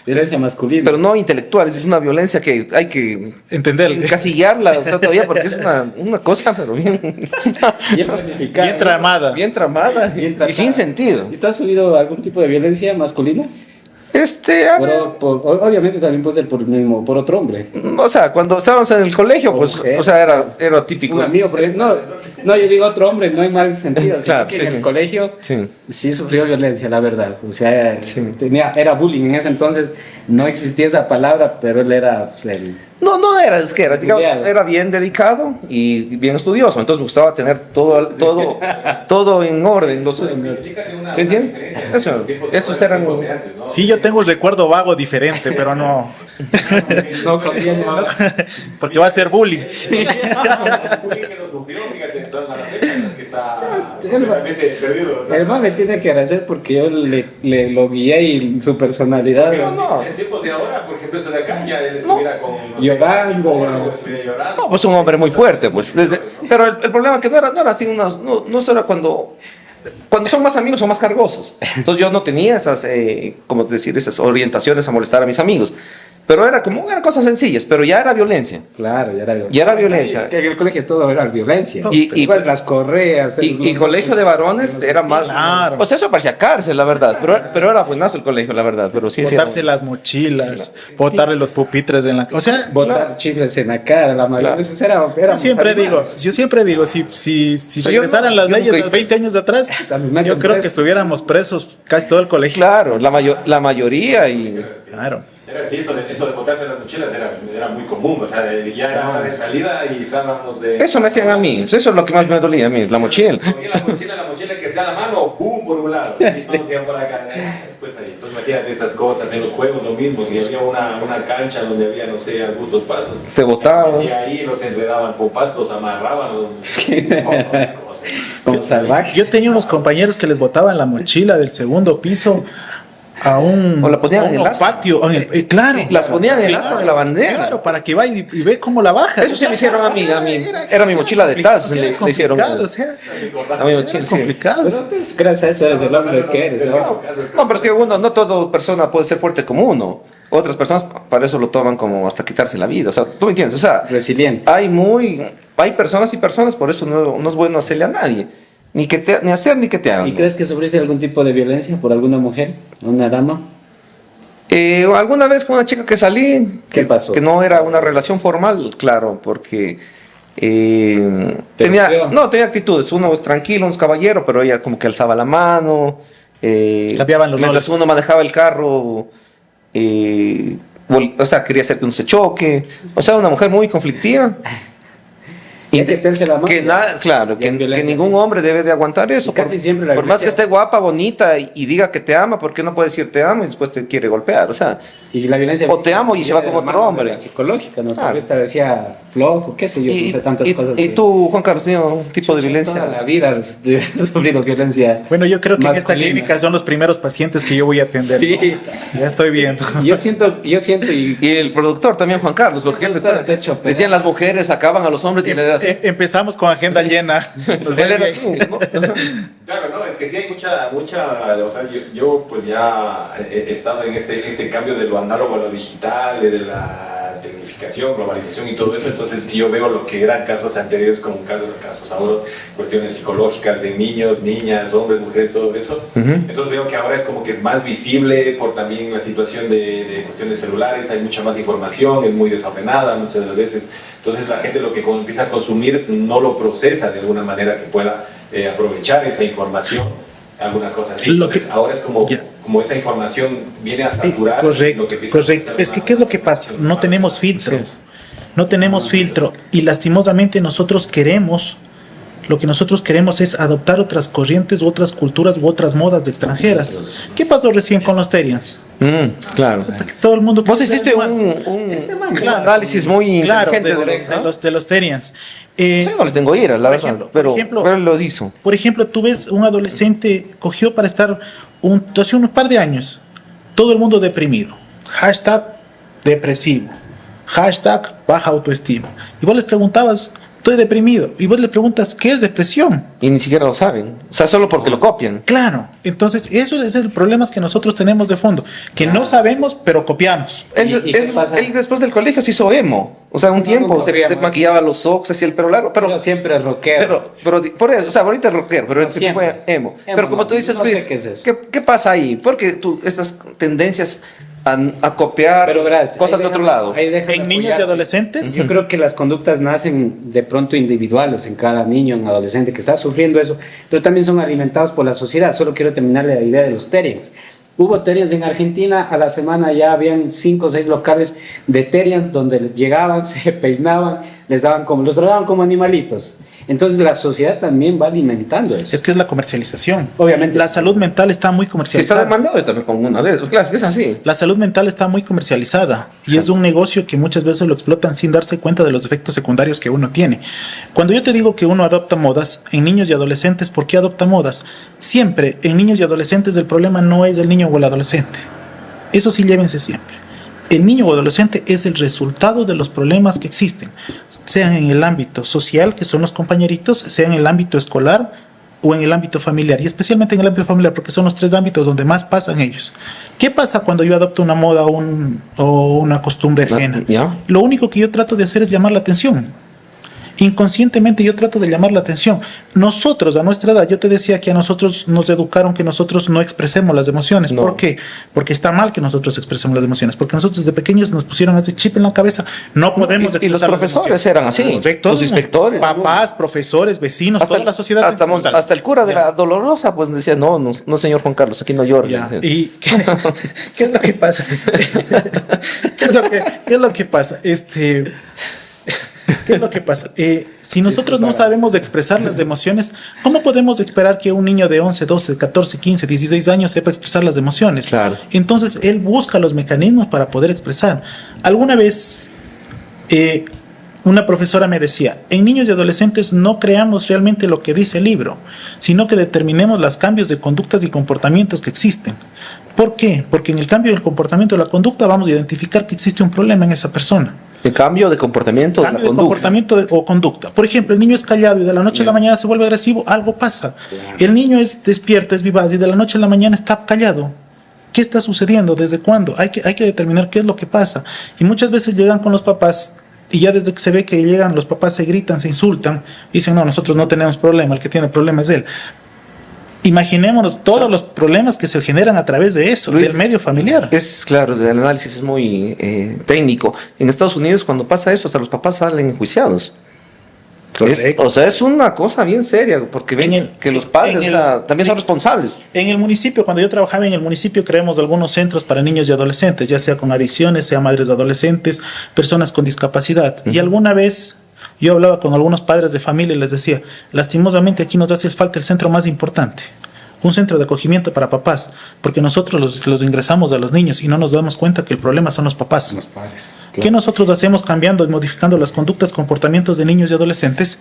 Violencia masculina. pero no intelectual, es una violencia que hay que Entenderle. encasillarla, o sea, todavía, porque es una cosa, pero bien, Bien planificada. Bien tramada. bien tramada Bien y tratada. sin sentido. ¿Y tú has subido algún tipo de violencia masculina? A ver, Obviamente también puede ser por otro hombre. o sea, cuando estábamos en el colegio, pues, Mujer. o sea, era típico. Un amigo, por ejemplo. No, yo digo otro hombre, no hay mal sentido. Sino Claro, que sí, en sí. el colegio Sí. sí sufrió violencia, la verdad. O sea, Sí. era bullying en ese entonces. No existía esa palabra, pero él era pues, No era, es que era, digamos, Ideal. era bien dedicado y bien estudioso, entonces me gustaba tener todo en orden. ¿Se entiende? Esos eran. Sí, yo tengo un recuerdo vago diferente, pero no. No conviene ahora. Porque va a ser bullying. que lo sufrió, fíjate, todas las fechas que está completamente perdido. O sea, El man me tiene que agradecer porque yo le lo guié y su personalidad. en tiempos de ahora, por ejemplo, esto de acá, ya él estuviera con Llorando. psicólogo, estuviera llorando. No, pues un hombre muy fuerte, pues. Pero el problema es que no era así, no era cuando son más amigos son más cargosos. Entonces yo no tenía esas, como decir, esas orientaciones a molestar a mis amigos. Pero eran cosas sencillas, pero ya era violencia. Claro, ya era violencia. Ya era violencia. Que en el colegio todo era violencia. Y- Pues las correas. Y colegio de varones era más. Claro. O sea, eso parecía cárcel, la verdad. Pero era buenazo el colegio, la verdad. Pero sí, sí. Botarse las mochilas, botarle los pupitres en la. O sea, Botar chifles en la cara, la mayoría. Claro. Eso era, yo siempre digo, si sea, yo regresaran no- las yo nunca leyes hice. 20 años atrás, Tal vez me yo creo preso. que estuviéramos presos casi todo el colegio. Claro, la mayoría y. Claro. Era, sí, eso de botarse las mochilas era muy común, o sea, ya era hora de salida y estábamos de... Eso me hacían a mí. Eso es lo que más me dolía a mí, la mochila. Cogía la mochila que está a la mano, ¡pum! Por un lado, y todos iban por acá, después ahí. Entonces imagínate esas cosas, en los juegos lo mismo, si había una cancha donde había, no sé, algunos pasos. Te botaban. Y ahí los enredaban con pasos, los amarraban, cosas. Como salvaje. Yo tenía unos compañeros que les botaban la mochila del segundo piso a un, O la ponían a en un el asta. patio. Claro. Las ponían en el asta de la bandera. Claro, para que vaya y ve cómo la baja. Eso sí me hicieron a mí. Era mi mochila de Taz. Le hicieron. complicado, o sea, A mi mochila, era sí. complicado. Pero entonces, gracias a eso eres el hombre que eres. ¿no? No, pero es que no toda persona puede ser fuerte como uno. Otras personas para eso lo toman como hasta quitarse la vida. O sea, tú me entiendes. O sea, Resiliente. hay personas y personas, por eso no es bueno hacerle a nadie. Ni hacer ni que te hagan. ¿Y crees que sufriste algún tipo de violencia por alguna mujer? ¿Una dama? Alguna vez con una chica que salí, ¿Qué pasó? que no era una relación formal, claro, porque golpeó? tenía actitudes. Uno es tranquilo, uno es caballero, pero ella como que alzaba la mano. Cambiaban los mientras roles. uno manejaba el carro, o sea, quería hacer que uno se choque. O sea, una mujer muy conflictiva. Hay que tense la mano. Claro, Ya es que violencia ningún física. hombre debe de aguantar eso. Y casi siempre la por más que violencia- esté guapa, bonita y diga que te ama, ¿por qué no puede decir te amo y después te quiere golpear? O sea, Y la violencia O te física amo y se viene va con de la otro mano hombre. de la psicológica, ¿no? Claro. Tal vez te decía flojo, qué sé yo, no sé, tantas cosas. y que- tú, Juan Carlos, ¿tienes un tipo de violencia? Toda la vida he sufrido violencia. Bueno, yo creo que en esta masculina. clínica son los primeros pacientes que yo voy a atender. Sí. ¿no? Ya estoy viendo. Yo siento y Y el productor también, Juan Carlos, porque él productor está hecho pedazos. decían las mujeres acaban a los hombres y él era así. Empezamos con agenda llena. Nos va Él era bien. así, ¿no? Claro, no, es que sí hay mucha, o sea, yo pues ya he estado en este cambio de lo análogo a lo digital, de la tecnificación, globalización y todo eso, entonces yo veo lo que eran casos anteriores como casos ahora, cuestiones psicológicas de niños, niñas, hombres, mujeres, todo eso. Entonces veo que ahora es como que más visible por también la situación de cuestiones celulares, hay mucha más información, es muy desordenada muchas de las veces, entonces la gente lo que empieza a consumir no lo procesa de alguna manera que pueda aprovechar esa información, alguna cosa así. Lo que- Entonces, ahora es como, Ya. como esa información viene a saturar lo Correcto, que empieza a correcto. procesar Es que, más- ¿qué es lo que pasa? No tenemos filtro. No tenemos filtro. Y lastimosamente lo que nosotros queremos es adoptar otras corrientes, u otras culturas, u otras modas de extranjeras. ¿Qué pasó recién con los Terians? Claro. Todo el mundo... Vos hiciste Claro, un Claro. análisis muy claro, inteligente de los Terians. Sí, no les tengo ira, la por verdad, ejemplo, pero, por ejemplo- pero él lo hizo. Por ejemplo, tú ves un adolescente cogió para estar hace un par de años, todo el mundo deprimido. Hashtag depresivo. Hashtag baja autoestima. Y vos les preguntabas, estoy deprimido. Y vos le preguntas, ¿qué es depresión? Y ni siquiera lo saben. O sea, solo porque lo copian. Claro. Entonces, eso es el problema que nosotros tenemos de fondo. Que no sabemos, pero copiamos. ¿Y qué pasa? Él después del colegio se hizo emo. O sea, un tiempo no se queríamos. maquillaba los ojos, hacía el pelo largo, Pero pero siempre rockero. por eso, o sea, ahorita es rockero, pero No, él siempre siempre. fue emo. Emo, Pero como no, tú dices, no sé Luis, qué es eso. ¿qué pasa ahí? Porque estas tendencias a copiar Pero verás, cosas ahí de otro déjame- lado. ahí déjame En niños y apoyarte. adolescentes, Yo creo que las conductas nacen de pronto individuales en cada niño, en adolescente que está sufriendo eso, pero también son alimentados por la sociedad. Solo quiero terminar la idea de los Terians. Hubo Terians en Argentina, a la semana ya habían 5 o 6 locales de Terians donde llegaban, se peinaban, los trataban como animalitos. Entonces la sociedad también va alimentando eso. es que es la comercialización. Obviamente. La salud mental está muy Si está comercializada. demandado también con una de esas. Claro, es que es así. La salud mental está muy comercializada y es un negocio que muchas veces lo explotan sin darse cuenta de los efectos secundarios que uno tiene. Cuando yo te digo que uno adopta modas en niños y adolescentes, ¿por qué adopta modas? Siempre en niños y adolescentes el problema no es el niño o el adolescente. Eso sí, llévense siempre. El niño o adolescente es el resultado de los problemas que existen, sean en el ámbito social, que son los compañeritos, sea en el ámbito escolar o en el ámbito familiar, y especialmente en el ámbito familiar, porque son los 3 ámbitos donde más pasan ellos. ¿Qué pasa cuando yo adopto una moda o una costumbre ajena? ¿Ya? Lo único que yo trato de hacer es llamar la atención. Inconscientemente yo trato de llamar la atención. Nosotros, a nuestra edad, yo te decía que a nosotros nos educaron que nosotros no expresemos las emociones. No. ¿Por qué? Porque está mal que nosotros expresemos las emociones. Porque nosotros desde pequeños nos pusieron ese chip en la cabeza. No podemos Y los expresar las profesores emociones. eran así. Correcto. Los inspectores. Papás, profesores, vecinos, toda la sociedad. Hasta el cura de la Dolorosa, pues decía, no, señor Juan Carlos, aquí no llore. Ya. ¿Y qué es lo que pasa? ¿Qué es lo que pasa? ¿Qué es lo que pasa? Si nosotros no sabemos expresar las emociones, ¿cómo podemos esperar que un niño de 11, 12, 14, 15, 16 años sepa expresar las emociones? Claro. Entonces, él busca los mecanismos para poder expresar. Alguna vez, una profesora me decía, en niños y adolescentes no creamos realmente lo que dice el libro, sino que determinemos los cambios de conductas y comportamientos que existen. ¿Por qué? Porque en el cambio del comportamiento de la conducta vamos a identificar que existe un problema en esa persona. El cambio de comportamiento de la Cambio de conducta. comportamiento o conducta. Por ejemplo, el niño es callado y de la noche a la mañana se vuelve agresivo, algo pasa. El niño es despierto, es vivaz y de la noche a la mañana está callado. ¿Qué está sucediendo? ¿Desde cuándo? Hay que determinar qué es lo que pasa. Y muchas veces llegan con los papás y ya desde que se ve que llegan los papás se gritan, se insultan, dicen, no, nosotros no tenemos problema, el que tiene problema es él. Imaginémonos todos los problemas que se generan a través de eso, Luis, del medio familiar. Es claro, el análisis es muy técnico. En Estados Unidos, cuando pasa eso, hasta los papás salen enjuiciados. Correcto. Es una cosa bien seria, porque ven que los padres también son responsables. En el municipio, cuando yo trabajaba en el municipio, creamos algunos centros para niños y adolescentes, ya sea con adicciones, sea madres de adolescentes, personas con discapacidad. Y alguna vez Yo hablaba con algunos padres de familia y les decía, lastimosamente aquí nos hace falta el centro más importante, un centro de acogimiento para papás, porque nosotros los ingresamos a los niños y no nos damos cuenta que el problema son los papás. Los padres. ¿Qué nosotros hacemos cambiando y modificando las conductas, comportamientos de niños y adolescentes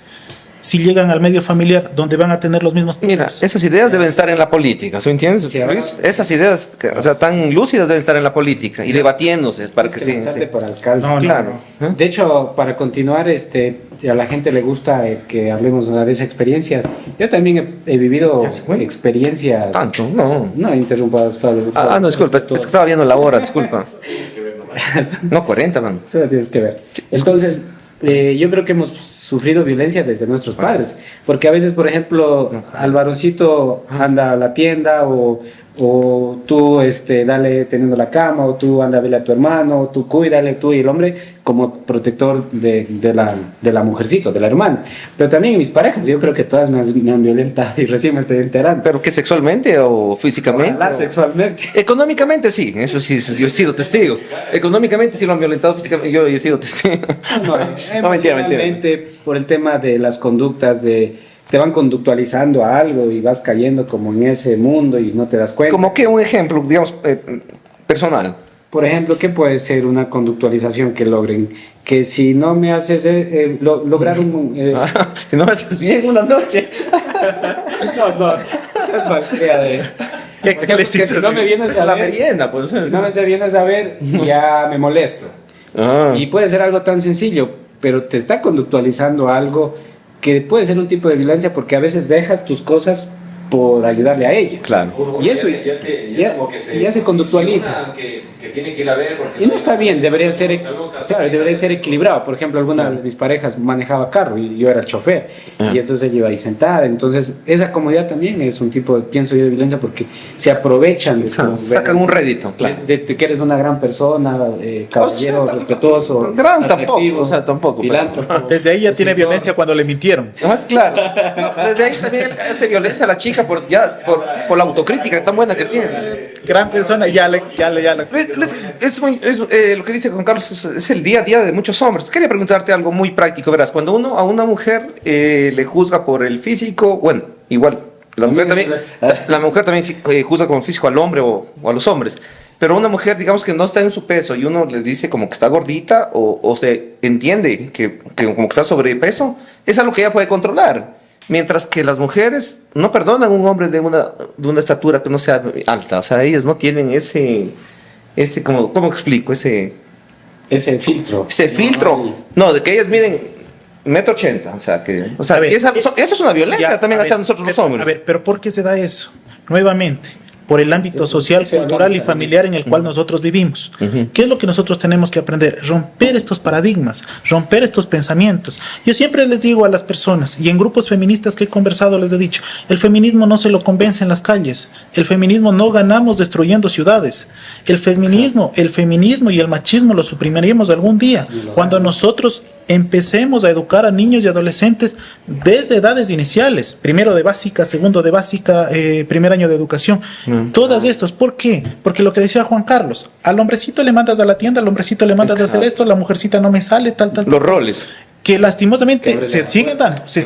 si llegan al medio familiar donde van a tener los mismos Mira, problemas? esas ideas deben estar en la política, ¿sí entiendes, Sí, ahora- Luis? Esas ideas, o sea, tan lúcidas deben estar en la política y debatiéndose para Es que que sí. lanzarte Sí. por alcalde. No, Claro. ¿Eh? De hecho, para continuar, a la gente le gusta que hablemos de esa experiencia. Yo también he vivido Ya se fue. experiencias. Tanto, no. No interrumpas, Fabio. por Ah, favor. no, disculpa, es que estaba viendo la hora, disculpa. No, 40, man. Eso lo tienes que ver. Entonces, yo creo que hemos sufrido violencia desde nuestros padres, porque a veces, por ejemplo, al varoncito anda a la tienda o tú dale teniendo la cama, o tú anda a verle a tu hermano, o tú cuídale, tú y el hombre como protector de la mujercito, de la hermana. Pero también en mis parejas, yo creo que todas me han violentado y recién me estoy enterando. ¿Pero qué, sexualmente o físicamente? Ojalá o- sexualmente. Económicamente sí, eso sí, yo he sido testigo. Económicamente sí lo han violentado, físicamente yo he sido testigo. No, No, mentira. emocionalmente, por el tema de las conductas, te van conductualizando a algo y vas cayendo como en ese mundo y no te das cuenta. Como que un ejemplo, digamos, personal. Por ejemplo, ¿qué puede ser una conductualización que logren? Que si no me haces lograr un... Si no me haces bien una noche. no, esa es malcrea de... Qué Por ejemplo, que explícito. si no me vienes a La ver, merienda, pues. si no me vienes a ver, ya me molesto. Ah. Y puede ser algo tan sencillo, pero te está conductualizando a algo que puede ser un tipo de violencia porque a veces dejas tus cosas por ayudarle a ella. Claro. Y eso ya como que ya se conductualiza. que tiene que ir a ver. por si Y no está bien, debería ser, claro, debería ser equilibrado. Por ejemplo, alguna de mis parejas manejaba carro y yo era el chofer. Y entonces ella iba ahí sentada. Entonces, esa comodidad también es un tipo, pienso yo, de violencia porque se aprovechan de tu- Sacan un rédito, claro. de que eres una gran persona, caballero, O sea, respetuoso, gran tampoco, atractivo, o sea, tampoco, pero- filántropo, Desde ahí ya tiene escritor. violencia cuando le mintieron. Ah, claro. No, desde ahí también hace violencia a la chica por la autocrítica tan buena que tiene. Gran persona, ya le. Lo que dice Juan Carlos es el día a día de muchos hombres. Quería preguntarte algo muy práctico, verás, cuando uno a una mujer le juzga por el físico, bueno, igual, la mujer también juzga con el físico al hombre o a los hombres, pero una mujer, digamos que no está en su peso y uno le dice como que está gordita o se entiende que como que está sobrepeso, es algo que ella puede controlar. Mientras que las mujeres no perdonan a un hombre de una estatura que no sea alta. O sea, ellas no tienen ese ¿cómo explico? Ese filtro. filtro. No, de que ellas miden 1,80 m. O sea, A ver, eso es una violencia Ya, también a hacia ver, nosotros los a hombres. ver, pero ¿por qué se da eso? Nuevamente, por el ámbito social, Sí, cultural y hablamos, familiar en el cual nosotros vivimos. ¿Qué es lo que nosotros tenemos que aprender? Romper estos paradigmas, romper estos pensamientos. Yo siempre les digo a las personas, y en grupos feministas que he conversado les he dicho, el feminismo no se lo convence en las calles, el feminismo no ganamos destruyendo ciudades, el feminismo y el machismo lo suprimiremos algún día, cuando nosotros empecemos a educar a niños y adolescentes desde edades iniciales, primero de básica, segundo de básica, primer año de educación, todas estos. ¿Por qué? Porque lo que decía Juan Carlos, al hombrecito le mandas a la tienda, al hombrecito le mandas a hacer esto, la mujercita no me sale, tal. Los roles. Que lastimosamente Que se siguen dando, se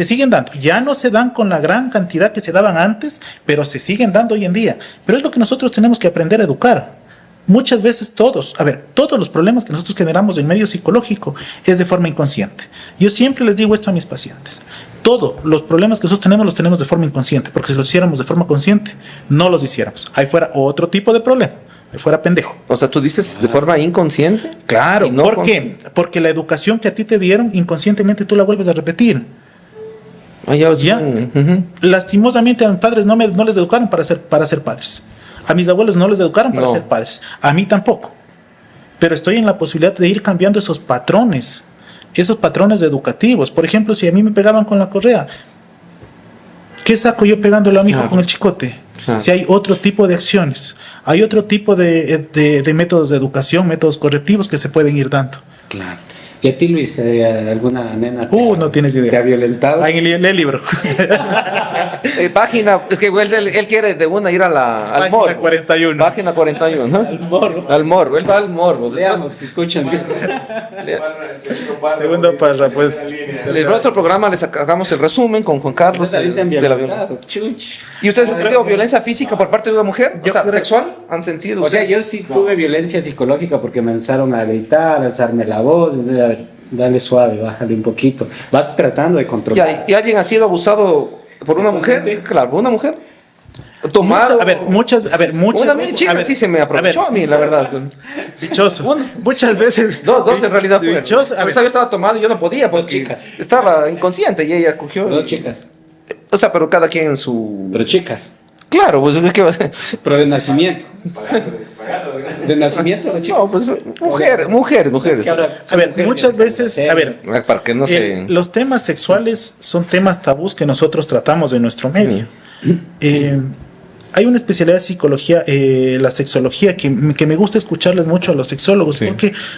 siguen dando. Ya no se dan con la gran cantidad que se daban antes, pero se siguen dando hoy en día. Pero es lo que nosotros tenemos que aprender a educar. Muchas veces todos los problemas que nosotros generamos en medio psicológico es de forma inconsciente. Yo siempre les digo esto a mis pacientes. Todos los problemas que nosotros tenemos los tenemos de forma inconsciente, porque si los hiciéramos de forma consciente, no los hiciéramos. Ahí fuera otro tipo de problema, ahí fuera pendejo. O sea, tú dices de forma inconsciente. Claro, Y no ¿por qué? Porque la educación que a ti te dieron, inconscientemente tú la vuelves a repetir. Ya. Lastimosamente a mis padres no les educaron para ser padres. A mis abuelos no les educaron para ser padres. A mí tampoco. Pero estoy en la posibilidad de ir cambiando esos patrones educativos. Por ejemplo, si a mí me pegaban con la correa, ¿qué saco yo pegándole a mi hijo con el chicote? Si hay otro tipo de acciones, hay otro tipo de métodos de educación, métodos correctivos que se pueden ir dando. Claro. ¿Y a ti, Luis, alguna nena No tienes te ha idea. violentado? Ahí lee el libro. Página, es que él quiere de una ir al Página morbo. 41. Página 41, ¿no? Al morbo. Al morbo, él va al morbo. Veamos, escuchen. Segundo párrafo, pues. El otro programa le sacamos el resumen con Juan Carlos Pues ahorita han de la violentado. violencia. Chuch. ¿Y ustedes han sentido violencia física por parte de una mujer? O Yo sea, creo- ¿sexual? ¿Han sentido? O sea, ustedes? yo sí tuve violencia psicológica porque me empezaron a gritar, a alzarme la voz, entonces, a ver, dale suave, bájale un poquito. Vas tratando de controlar. ¿Y alguien ha sido abusado por una mujer? Claro, por una mujer. Tomado. Muchas Una veces. chica a ver, sí se me aprovechó a mí, la verdad. Dichoso. Muchas veces. Dos en realidad fue. Dichoso. A ver, Yo estaba tomado y yo no podía Dos porque chicas. estaba inconsciente y ella cogió. Dos chicas, O sea, pero cada quien en su. pero chicas, Claro, pues es que. pero de nacimiento. De nacimiento, las chicas. No, pues mujeres. Es que ahora a ver, mujeres muchas que veces. se A ver, Para que no se. los temas sexuales son temas tabús que nosotros tratamos en nuestro medio. Hay una especialidad de psicología, la sexología, que me gusta escucharles mucho a los sexólogos, Sí.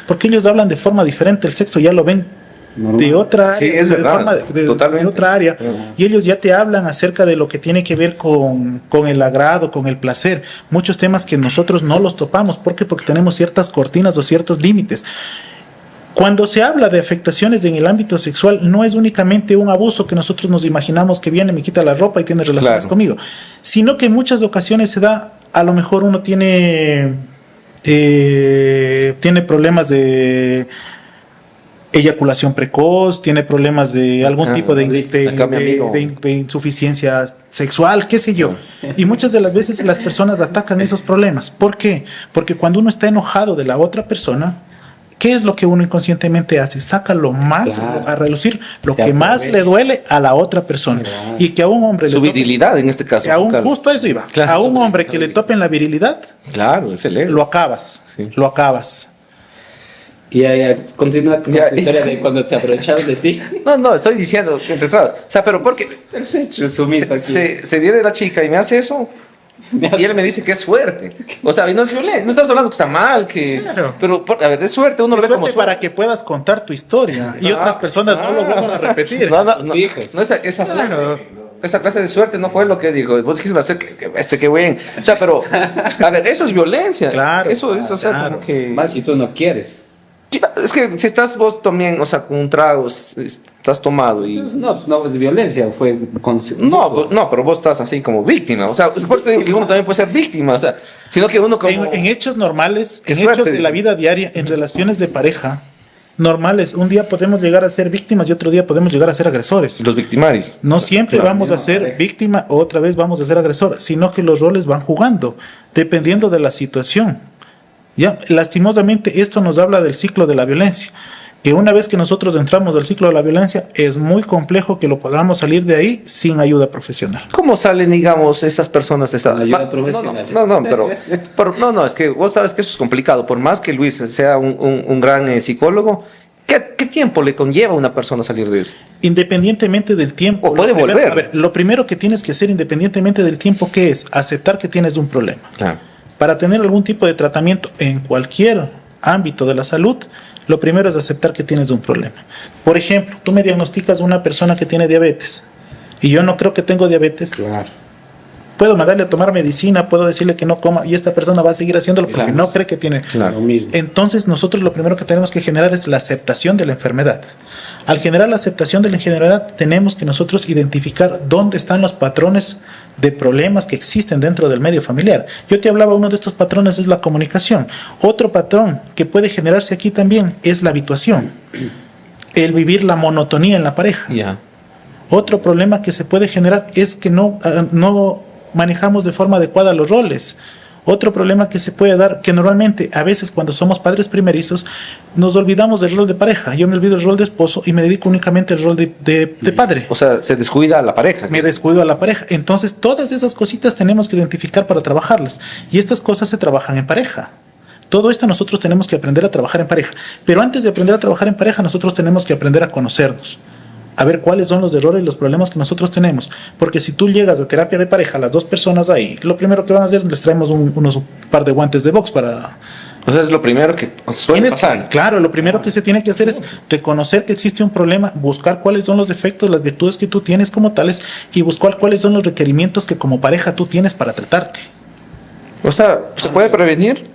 porque ellos hablan de forma diferente, el sexo ya lo ven Normal. de otra Sí, área, es de verdad, forma de totalmente. otra área, y ellos ya te hablan acerca de lo que tiene que ver con el agrado, con el placer, muchos temas que nosotros no los topamos. ¿Por qué? Porque tenemos ciertas cortinas o ciertos límites. Cuando se habla de afectaciones en el ámbito sexual, no es únicamente un abuso que nosotros nos imaginamos que viene, me quita la ropa y tiene relaciones Claro. conmigo, sino que en muchas ocasiones se da, a lo mejor uno tiene problemas de eyaculación precoz, tiene problemas de algún Ajá, tipo de acá mi amigo. de insuficiencia sexual, qué sé yo. Y muchas de las veces las personas atacan esos problemas. ¿Por qué? Porque cuando uno está enojado de la otra persona, ¿qué es lo que uno inconscientemente hace? Saca lo más Claro. a relucir, lo Se que más aprovecha. le duele a la otra persona. Claro. Y que a un hombre Su le tope- virilidad en este caso. a un, Carlos. justo a eso iba. Claro. A un hombre que le topen la virilidad, Claro, es el ego. lo acabas. Sí. Lo acabas. Y ya, continúa con Ya. tu historia de cuando se aprovecharon de ti. No, estoy diciendo entre todas. O sea, pero porque El sexo, el sumiso aquí. se viene la chica y me hace eso. Y él me dice que es suerte. O sea, y no es violencia. No estamos hablando que está mal, que. Claro. Pero, a ver, es suerte, uno Es lo ve como suerte para que puedas contar tu historia y otras personas no lo vuelvan a repetir. No, Sí, hijos. no esa Claro. suerte. Esa clase de suerte no fue lo que dijo. Vos dijiste, va a ser que buen. O sea, pero, a ver, eso es violencia. Claro, Eso es, o sea, claro. como que. Más si tú no quieres. Es que si estás vos también, o sea, con un trago, estás tomado y. Entonces, no, pues no es violencia, fue No, pero vos estás así como víctima. O sea, es por eso digo que uno también puede ser víctima. O sea, sino que uno como. En hechos normales, Qué en hechos suerte. de la vida diaria, en relaciones de pareja normales, un día podemos llegar a ser víctimas y otro día podemos llegar a ser agresores. Los victimarios. No siempre Claro, vamos a misma ser pareja. víctima o otra vez vamos a ser agresor, sino que los roles van jugando, dependiendo de la situación. Ya, lastimosamente esto nos habla del ciclo de la violencia, que una vez que nosotros entramos del ciclo de la violencia, es muy complejo que lo podamos salir de ahí sin ayuda profesional. ¿Cómo salen, digamos, esas personas de esa Ayuda profesional. No, es que vos sabes que eso es complicado. Por más que Luis sea un gran psicólogo, ¿qué tiempo le conlleva a una persona a salir de eso? Independientemente del tiempo. O puede lo primero- volver. A ver, lo primero que tienes que hacer independientemente del tiempo, ¿qué es? Aceptar que tienes un problema. Claro. Para tener algún tipo de tratamiento en cualquier ámbito de la salud, lo primero es aceptar que tienes un problema. Por ejemplo, tú me diagnosticas a una persona que tiene diabetes y yo no creo que tengo diabetes. Claro. Puedo mandarle a tomar medicina, puedo decirle que no coma y esta persona va a seguir haciéndolo porque Claro. no cree que tiene. Claro. Lo mismo. Entonces nosotros lo primero que tenemos que generar es la aceptación de la enfermedad. Al generar la aceptación de la enfermedad tenemos que nosotros identificar dónde están los patrones de problemas que existen dentro del medio familiar. Yo te hablaba, uno de estos patrones es la comunicación. Otro patrón que puede generarse aquí también es la habituación, el vivir la monotonía en la pareja. Ya. Otro problema que se puede generar es que no manejamos de forma adecuada los roles. Otro problema que se puede dar, que normalmente a veces cuando somos padres primerizos nos olvidamos del rol de pareja. Yo me olvido del rol de esposo y me dedico únicamente al rol de padre. O sea, se descuida a la pareja. Me descuido a la pareja. Entonces todas esas cositas tenemos que identificar para trabajarlas. Y estas cosas se trabajan en pareja. Todo esto nosotros tenemos que aprender a trabajar en pareja. Pero antes de aprender a trabajar en pareja, nosotros tenemos que aprender a conocernos. A ver cuáles son los errores y los problemas que nosotros tenemos. Porque si tú llegas a terapia de pareja, las dos personas ahí, lo primero que van a hacer, les traemos unos par de guantes de box para O sea, es lo primero que suele pasar. Claro, lo primero que se tiene que hacer es reconocer que existe un problema, buscar cuáles son los defectos, las virtudes que tú tienes como tales y buscar cuáles son los requerimientos que como pareja tú tienes para tratarte. O sea, ¿se puede prevenir?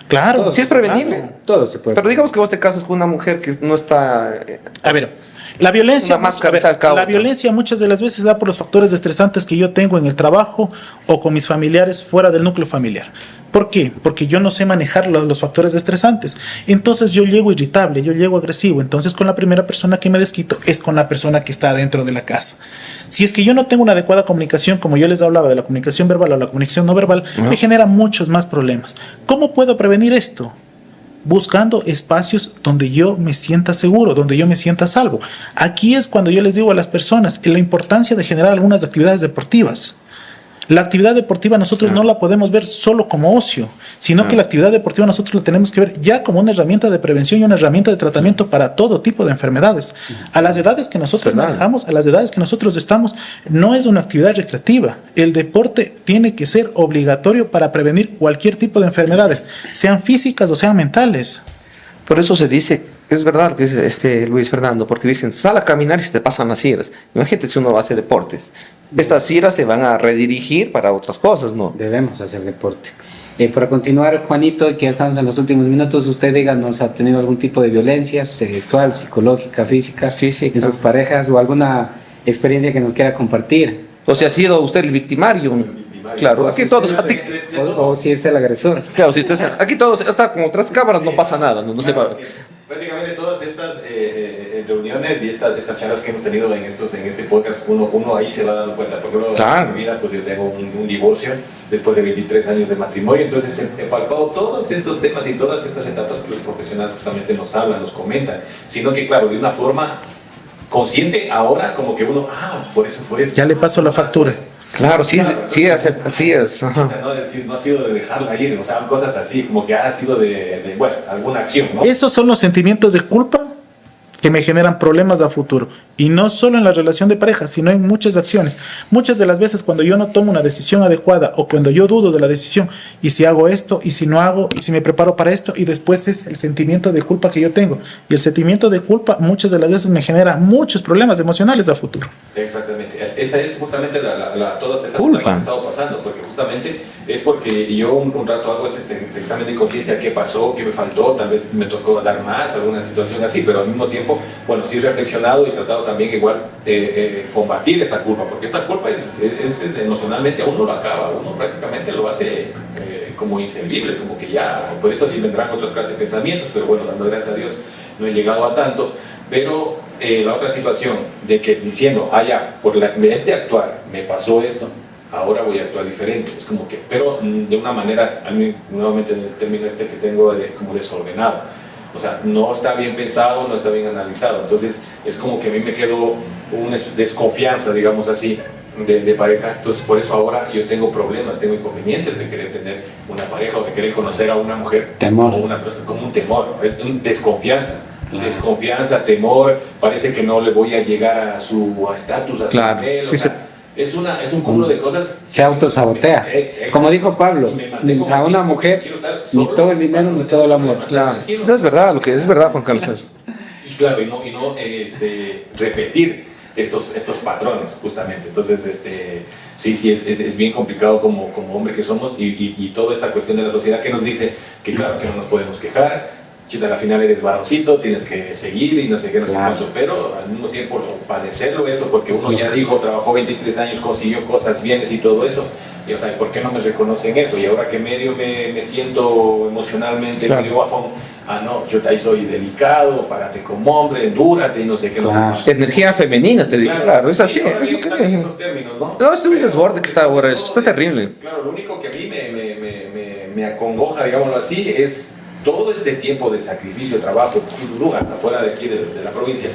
Claro. Sí es prevenible. Claro. Todo se puede. Pero digamos que vos te casas con una mujer que no está... A ver, la violencia, Una máscara, a ver, al cabo, la ¿no? violencia muchas de las veces da por los factores estresantes que yo tengo en el trabajo o con mis familiares fuera del núcleo familiar. ¿Por qué? Porque yo no sé manejar los factores estresantes. Entonces yo llego irritable, yo llego agresivo. Entonces con la primera persona que me desquito es con la persona que está dentro de la casa. Si es que yo no tengo una adecuada comunicación, como yo les hablaba de la comunicación verbal o la comunicación no verbal, me genera muchos más problemas. ¿Cómo puedo prevenir esto? Buscando espacios donde yo me sienta seguro, donde yo me sienta salvo. Aquí es cuando yo les digo a las personas la importancia de generar algunas actividades deportivas. La actividad deportiva nosotros no la podemos ver solo como ocio, sino que la actividad deportiva nosotros la tenemos que ver ya como una herramienta de prevención y una herramienta de tratamiento para todo tipo de enfermedades. A las edades que nosotros manejamos, a las edades que nosotros estamos, no es una actividad recreativa. El deporte tiene que ser obligatorio para prevenir cualquier tipo de enfermedades, sean físicas o sean mentales. Por eso se dice, es verdad lo que dice Luis Fernando, porque dicen, sal a caminar y se te pasan las iras. Imagínate si uno hace deportes. Estas iras se van a redirigir para otras cosas, ¿no? Debemos hacer deporte. Para continuar, Juanito, que ya estamos en los últimos minutos, usted díganos, ¿ha tenido algún tipo de violencia sexual, psicológica, física en sus parejas o alguna experiencia que nos quiera compartir? O si ha sido usted el victimario. Claro, aquí todos... O si es el agresor. Claro, si usted, aquí todos, hasta como tras cámaras no pasa nada, no se va... Prácticamente todas estas reuniones y estas charlas que hemos tenido en este podcast, uno ahí se va dando cuenta, porque en mi vida pues yo tengo un divorcio después de 23 años de matrimonio, entonces he palpado todos estos temas y todas estas etapas que los profesionales justamente nos hablan, nos comentan, sino que claro, de una forma consciente ahora como que uno, por eso fue esto. Ya le paso la factura. Claro, sí, así es. Ajá. No, decir, no ha sido de dejarla ir, o sea, cosas así, como que ha sido de alguna acción, ¿no? Esos son los sentimientos de culpa que me generan problemas a futuro. Y no solo en la relación de pareja, sino en muchas acciones. Muchas de las veces cuando yo no tomo una decisión adecuada o cuando yo dudo de la decisión, y si hago esto, y si no hago, y si me preparo para esto, y después es el sentimiento de culpa que yo tengo. Y el sentimiento de culpa muchas de las veces me genera muchos problemas emocionales a futuro. Exactamente. Esa es justamente todas estas cosas que han estado pasando, porque justamente es porque yo un rato hago este examen de conciencia, qué pasó, qué me faltó, tal vez me tocó dar más, alguna situación así, pero al mismo tiempo, bueno, sí he reflexionado y tratado también igual combatir esta culpa, porque esta culpa es emocionalmente a uno lo acaba, uno prácticamente lo hace como inservible, como que ya, por eso vendrán otras clases de pensamientos, pero bueno, dando gracias a Dios no he llegado a tanto, pero la otra situación de que diciendo, ya, este actuar me pasó esto, ahora voy a actuar diferente, es como que, pero de una manera, a mí nuevamente en el término que tengo como desordenado. O sea, no está bien pensado, no está bien analizado. Entonces, es como que a mí me quedó una desconfianza, digamos así, de pareja. Entonces, por eso ahora yo tengo problemas, tengo inconvenientes de querer tener una pareja o de querer conocer a una mujer. Temor. Como un temor, es una desconfianza. Claro. Desconfianza, temor, parece que no le voy a llegar a su estatus, a su nivel. Sí, es un cúmulo de cosas. Se autosabotea. Como dijo Pablo, a una mujer ni todo el dinero ni todo el amor. Claro. No es verdad, lo que es verdad, Juan Carlos. Y claro, y no repetir estos patrones, justamente. Entonces, sí, es bien complicado como hombre que somos y toda esta cuestión de la sociedad que nos dice que claro, que no nos podemos quejar, que al final eres varoncito, tienes que seguir y no sé qué, no sé cuánto, pero al mismo tiempo padecerlo esto, porque uno ya dijo, trabajó 23 años, consiguió cosas, bienes y todo eso, y o sea, ¿por qué no me reconocen eso? Y ahora que medio me siento emocionalmente medio bajón, no, yo ahí soy delicado, párate como hombre, endúrate y no sé qué, no sé. Energía femenina, te digo, claro, es así. Es lo que esos términos, ¿no? Es un desborde que está ahora, eso está terrible. Claro, lo único que a mí me acongoja, digámoslo así, es todo este tiempo de sacrificio, de trabajo, hasta fuera de aquí, de la provincia,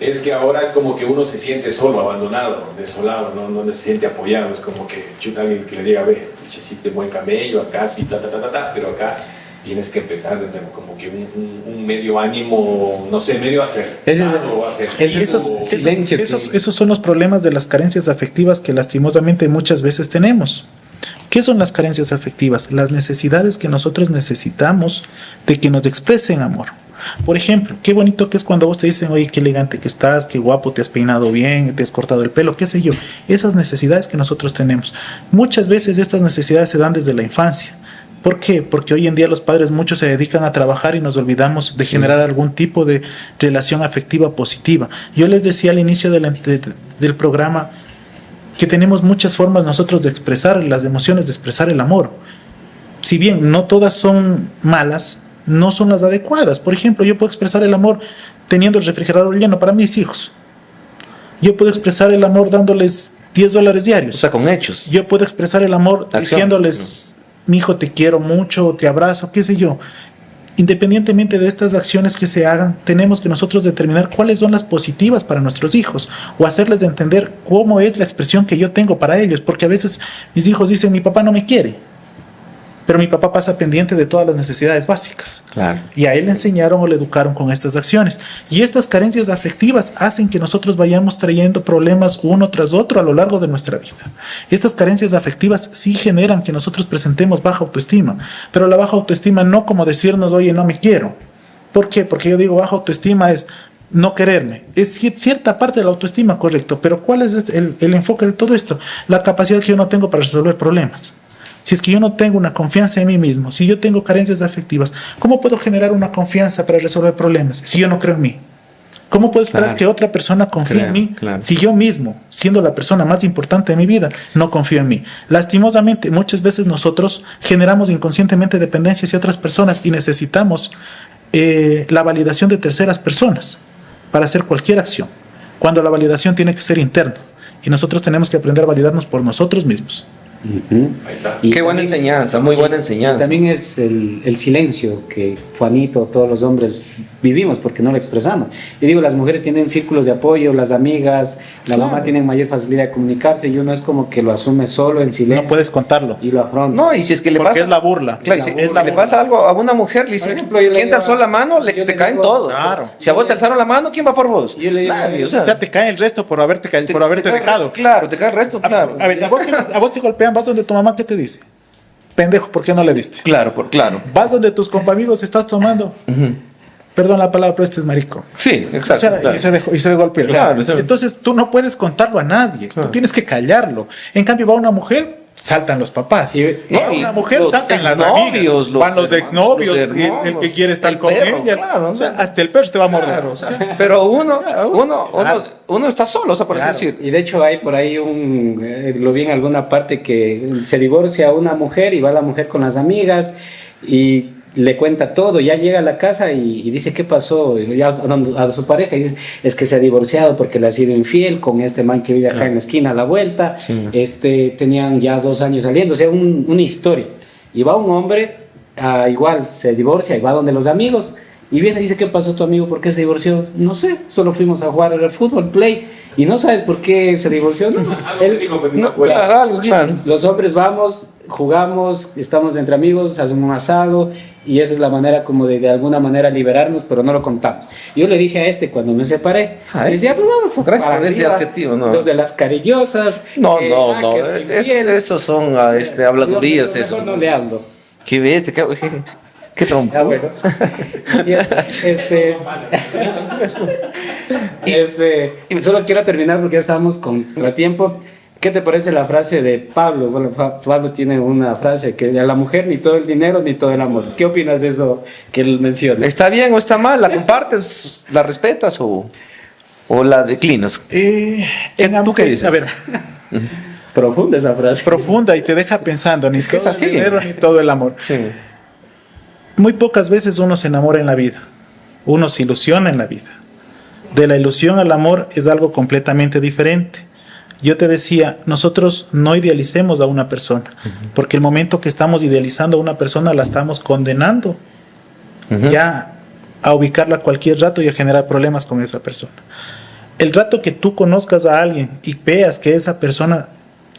es que ahora es como que uno se siente solo, abandonado, desolado, no se siente apoyado, es como que chuta alguien que le diga, ve, hiciste buen camello, acá sí, pero acá tienes que empezar de nuevo, como que un medio ánimo, no sé, medio esos son los problemas de las carencias afectivas que lastimosamente muchas veces tenemos. ¿Qué son las carencias afectivas? Las necesidades que nosotros necesitamos de que nos expresen amor. Por ejemplo, qué bonito que es cuando vos te dicen, oye, qué elegante que estás, qué guapo, te has peinado bien, te has cortado el pelo, qué sé yo. Esas necesidades que nosotros tenemos. Muchas veces estas necesidades se dan desde la infancia. ¿Por qué? Porque hoy en día los padres muchos se dedican a trabajar y nos olvidamos de generar algún tipo de relación afectiva positiva. Yo les decía al inicio del programa que tenemos muchas formas nosotros de expresar las emociones, de expresar el amor. Si bien no todas son malas, no son las adecuadas. Por ejemplo, yo puedo expresar el amor teniendo el refrigerador lleno para mis hijos. Yo puedo expresar el amor dándoles $10 diarios. O sea, con hechos. Yo puedo expresar el amor Acciones, diciéndoles, mi hijo, te quiero mucho, te abrazo, qué sé yo. Independientemente de estas acciones que se hagan, tenemos que nosotros determinar cuáles son las positivas para nuestros hijos o hacerles entender cómo es la expresión que yo tengo para ellos. Porque a veces mis hijos dicen, mi papá no me quiere. Pero mi papá pasa pendiente de todas las necesidades básicas. Claro. Y a él le enseñaron o le educaron con estas acciones. Y estas carencias afectivas hacen que nosotros vayamos trayendo problemas uno tras otro a lo largo de nuestra vida. Estas carencias afectivas sí generan que nosotros presentemos baja autoestima. Pero la baja autoestima no como decirnos, oye, no me quiero. ¿Por qué? Porque yo digo, baja autoestima es no quererme. Es cierta parte de la autoestima, correcto. Pero ¿cuál es el enfoque de todo esto? La capacidad que yo no tengo para resolver problemas. Si es que yo no tengo una confianza en mí mismo, si yo tengo carencias afectivas, ¿cómo puedo generar una confianza para resolver problemas si yo no creo en mí? ¿Cómo puedo esperar que otra persona confíe en mí si yo mismo, siendo la persona más importante de mi vida, no confío en mí? Lastimosamente, muchas veces nosotros generamos inconscientemente dependencia hacia otras personas y necesitamos la validación de terceras personas para hacer cualquier acción, cuando la validación tiene que ser interna y nosotros tenemos que aprender a validarnos por nosotros mismos. Ahí está. Qué buena enseñanza, muy buena enseñanza. También es el silencio que Juanito, todos los hombres vivimos porque no lo expresamos. Y digo, las mujeres tienen círculos de apoyo, las amigas, la mamá tiene mayor facilidad de comunicarse y uno es como que lo asume solo en silencio. No puedes contarlo. Y lo afronta. No, y si es que le Porque pasa... es la burla. Claro, si Es la le burla. pasa algo a una mujer, le dice, Por ejemplo, yo le ¿quién te digo- alzó la mano? yo Te le caen digo- todos. Claro. Si a vos te alzaron la mano, ¿quién va por vos? Yo le digo- Nadie, O sea, te cae el resto por haberte te dejado. Claro, te cae el resto, claro. A ver, a vos te golpean, vas donde tu mamá, ¿qué te dice? Pendejo, ¿por qué no le diste? Claro, claro. Vas donde tus compañeros estás tomando. Perdón la palabra, pero este es marico. Sí, exacto. O sea, claro. y se golpea. Claro, exacto. Entonces tú no puedes contarlo a nadie. Claro. Tú tienes que callarlo. En cambio, va una mujer, saltan los papás. Sí, Va no, y una mujer, los saltan las exnovios, amigas. los Van los hermanos, exnovios, los hermanos, el que quiere estar el con perro, ella. claro, O sea, ¿no? hasta el perro te va a morder. Claro, o sea, pero uno Claro. está solo, o sea, por Claro. así decir. Y de hecho hay por ahí lo vi en alguna parte que se divorcia una mujer y va la mujer con las amigas y le cuenta todo, ya llega a la casa y dice qué pasó ya a su pareja y dice es que se ha divorciado porque le ha sido infiel con este man que vive acá en la esquina a la vuelta, Sí. Tenían ya 2 años saliendo, o sea, una historia. Y va un hombre, igual se divorcia y va donde los amigos y viene y dice, ¿qué pasó tu amigo? ¿Por qué se divorció? No sé, solo fuimos a jugar al fútbol, play, y no sabes por qué se divorció. No, Algo que él- dijo, pero no me No, acuerdo. claro, algo, claro. los hombres vamos, jugamos, estamos entre amigos, hacemos un asado y esa es la manera como de alguna manera liberarnos, pero no lo contamos. Yo le dije a cuando me separé, Ay, le decía, pues vamos gracias para por ese arriba, adjetivo, no. de las carillosas. No, que, no, que soy infiel. esos son habladurías, Mejor eso. no le hablo. Qué bestia, qué trompo. Ah, bueno. Solo quiero terminar porque ya estamos contra tiempo. ¿Qué te parece la frase de Pablo? Bueno, Pablo tiene una frase que a la mujer ni todo el dinero ni todo el amor. ¿Qué opinas de eso que él menciona? ¿Está bien o está mal? ¿La compartes, la respetas o la declinas? ¿Tú qué dices? A ver, Profunda esa frase. profunda y te deja pensando, ni Es que es todo así. el dinero ni todo el amor. Sí. Muy pocas veces uno se enamora en la vida, uno se ilusiona en la vida. De la ilusión al amor es algo completamente diferente. Yo te decía, nosotros no idealicemos a una persona, porque el momento que estamos idealizando a una persona la estamos condenando ya a ubicarla cualquier rato y a generar problemas con esa persona. El rato que tú conozcas a alguien y veas que esa persona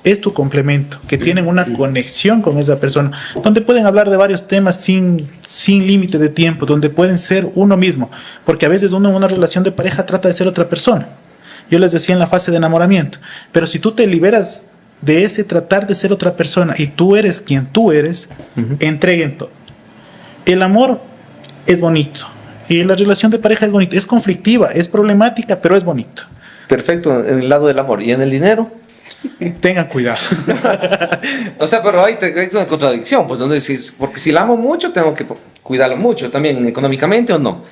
es tu complemento, que tienen una conexión con esa persona, donde pueden hablar de varios temas sin límite de tiempo, donde pueden ser uno mismo, porque a veces uno en una relación de pareja trata de ser otra persona. Yo les decía en la fase de enamoramiento, pero si tú te liberas de ese tratar de ser otra persona y tú eres quien tú eres, entreguen todo. El amor es bonito y la relación de pareja es bonita, es conflictiva, es problemática, pero es bonito. Perfecto, en el lado del amor. ¿Y en el dinero? Tengan cuidado. O sea, pero hay una contradicción, pues, donde decir, porque si la amo mucho, tengo que cuidarla mucho, también económicamente o no.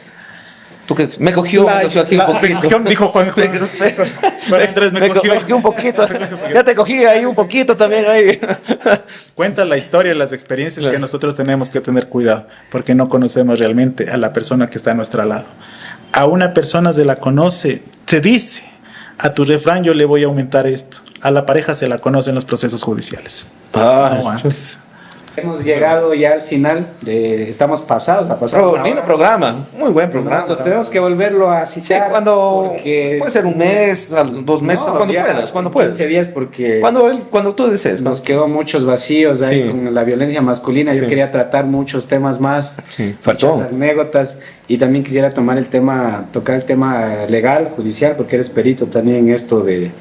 Tú que me cogió aquí un poquito. Dijo Juan Andrés, me cogió un poquito. Ya te cogí ahí un poquito también ahí. Cuenta la historia y las experiencias que nosotros tenemos que tener cuidado, porque no conocemos realmente a la persona que está a nuestro lado. A una persona se la conoce, se dice, a tu refrán yo le voy a aumentar esto. A la pareja se la conoce en los procesos judiciales. No antes. Hemos llegado ya al final, estamos pasados a pasar. Lindo programa, muy buen programa. Tenemos que volverlo a Sí, citar. cuando puede ser un mes, 2 meses, cuando puedas. 15 días porque cuando tú desees. nos quedó muchos vacíos ahí con la violencia masculina. Yo quería tratar muchos temas más, faltó. muchas anécdotas, y también quisiera tocar el tema legal, judicial, porque eres perito también en esto de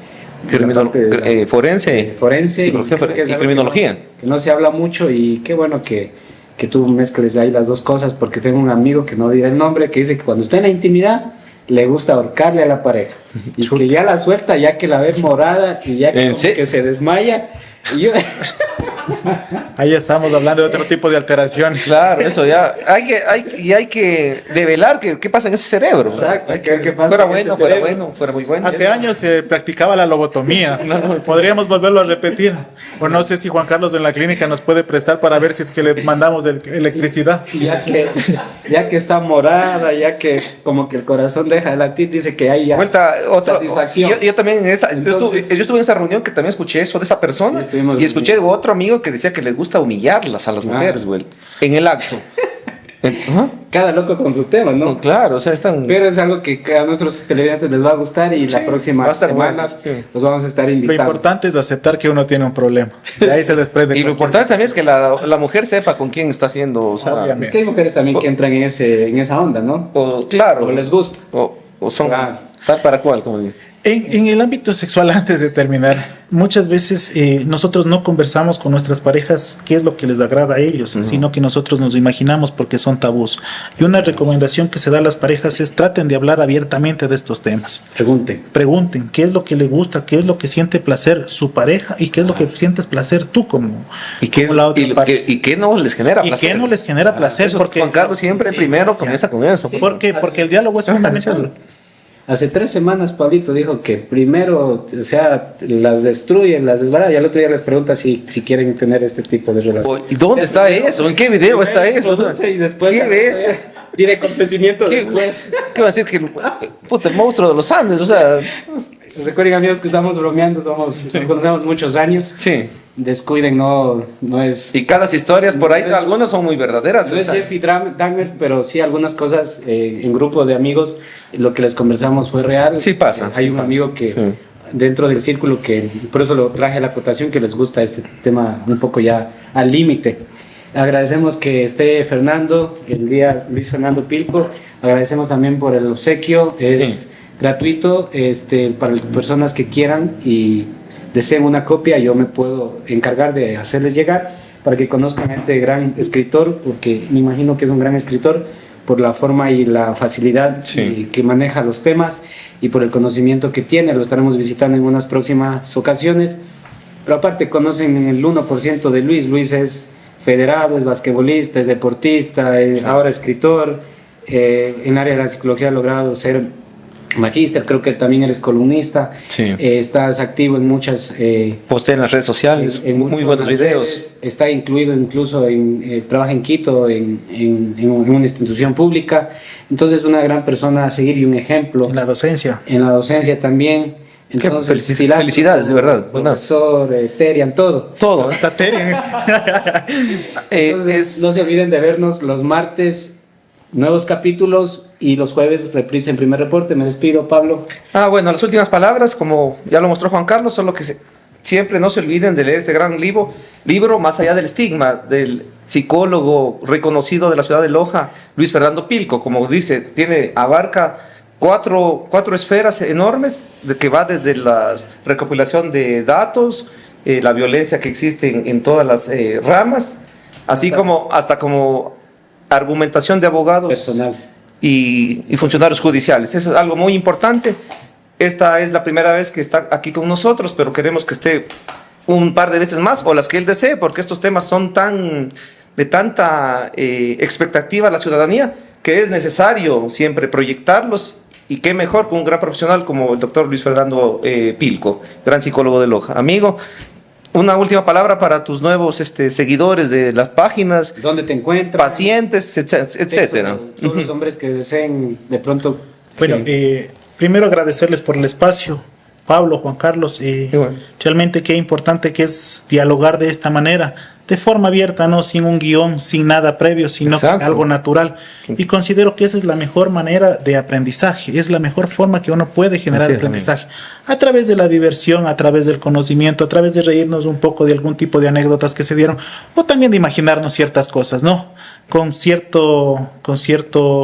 forense, psicología y criminología. Que no se habla mucho, y qué bueno que tú mezcles ahí las dos cosas, porque tengo un amigo que no dirá el nombre, que dice que cuando está en la intimidad le gusta ahorcarle a la pareja y que ya la suelta, ya que la ve morada y ya que se desmaya. Y yo... Ahí estamos hablando de otro tipo de alteraciones. Claro, eso ya. Hay que develar qué pasa en ese cerebro. Exacto. ¿Qué pasa? Fuera muy bueno. Hace años se practicaba la lobotomía. Podríamos volverlo a repetir. O no sé si Juan Carlos en la clínica nos puede prestar para ver si es que le mandamos electricidad. Ya que está morada, ya que como que el corazón deja de latir, dice que hay ya satisfacción. Yo también yo estuve en esa reunión que también escuché eso de esa persona, y escuché otro amigo que decía que les gusta humillarlas a las mujeres, güey, en el acto. Cada loco con su tema, ¿no? Claro, o sea, pero es algo que a nuestros televidentes les va a gustar, y la próxima semana los vamos a estar invitando. Lo importante es aceptar que uno tiene un problema. De ahí se desprende. Y lo importante también es que la mujer sepa con quién está haciendo. O sea, es que hay mujeres también que entran en esa onda, ¿no? Claro. O les gusta. O son tal para cual, como dicen. En el ámbito sexual, antes de terminar, muchas veces nosotros no conversamos con nuestras parejas qué es lo que les agrada a ellos, sino que nosotros nos imaginamos porque son tabús. Y una recomendación que se da a las parejas es traten de hablar abiertamente de estos temas. Pregunten qué es lo que le gusta, qué es lo que siente placer su pareja y qué es lo que sientes placer tú como la otra parte. Y qué no les genera placer. Y qué no les genera placer. Porque Juan Carlos siempre primero comienza con eso. Porque el diálogo es fundamental. Hace 3 semanas Pablito dijo que primero, o sea, las destruyen, las desbarata, y al otro día les pregunta si quieren tener este tipo de relación. ¿Y dónde está eso? ¿En qué video está eso? Y después tiene consentimiento después. ¿Qué va a decir? Que el monstruo de los Andes, o sea... Recuerden, amigos, que estamos bromeando, nos conocemos muchos años. Sí. Descuiden, no es... Y cada historias por ahí, algunas son muy verdaderas. No es Jeffrey Dahmer, pero sí algunas cosas en grupo de amigos, lo que les conversamos fue real. Sí pasa. Hay un amigo que dentro del círculo, que por eso lo traje a la acotación, que les gusta este tema un poco ya al límite. Agradecemos que esté Fernando, el día Luis Fernando Pilco. Agradecemos también por el obsequio. Es gratuito para las personas que quieran y deseen una copia. Yo me puedo encargar de hacerles llegar para que conozcan a este gran escritor, porque me imagino que es un gran escritor por la forma y la facilidad que maneja los temas y por el conocimiento que tiene. Lo estaremos visitando en unas próximas ocasiones. Pero aparte conocen el 1% de Luis. Luis es federado, es basquetbolista, es deportista, ahora escritor. En el área de la psicología ha logrado ser magíster, creo que también eres columnista. Estás activo en muchas... postea en las redes sociales, muy buenos videos. Está incluido incluso trabaja en Quito, en una institución pública. Entonces, una gran persona a seguir y un ejemplo. En la docencia. En la docencia también. Entonces, felicidades, de verdad. Profesor, Terian, todo. Hasta Terian. Entonces, no se olviden de vernos los martes, nuevos capítulos, y los jueves reprisa en Primer Reporte. Me despido, Pablo. Bueno, las últimas palabras, como ya lo mostró Juan Carlos, solo que siempre no se olviden de leer este gran libro Más allá del estigma, del psicólogo reconocido de la ciudad de Loja, Luis Fernando Pilco. Como dice, abarca cuatro esferas enormes, que va desde la recopilación de datos, la violencia que existe en todas las ramas, así como hasta como argumentación de abogados Personales. y funcionarios judiciales. Eso es algo muy importante. Esta es la primera vez que está aquí con nosotros, pero queremos que esté un par de veces más o las que él desee, porque estos temas son de tanta expectativa a la ciudadanía que es necesario siempre proyectarlos, y qué mejor con un gran profesional como el doctor Luis Fernando Pilco, gran psicólogo de Loja. Amigo, una última palabra para tus nuevos seguidores de las páginas, ¿Dónde te encuentras? pacientes, etcétera. Todos los hombres que deseen de pronto. Bueno, Sí. primero agradecerles por el espacio, Pablo, Juan Carlos. Bueno. Realmente qué importante que es dialogar de esta manera, de forma abierta, no sin un guión, sin nada previo, sino Exacto. algo natural. Y considero que esa es la mejor manera de aprendizaje, es la mejor forma que uno puede generar Así es, aprendizaje. A través de la diversión, a través del conocimiento, a través de reírnos un poco de algún tipo de anécdotas que se dieron, o también de imaginarnos ciertas cosas, ¿no? Con cierto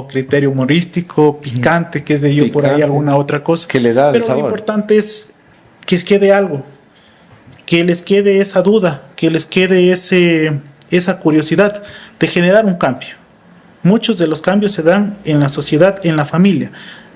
criterio humorístico, picante, qué sé yo, por ahí Picante. alguna otra cosa. Que le da el Pero lo sabor. importante es que les quede algo, que les quede esa duda, que les quede esa curiosidad de generar un cambio. Muchos de los cambios se dan en la sociedad, en la familia.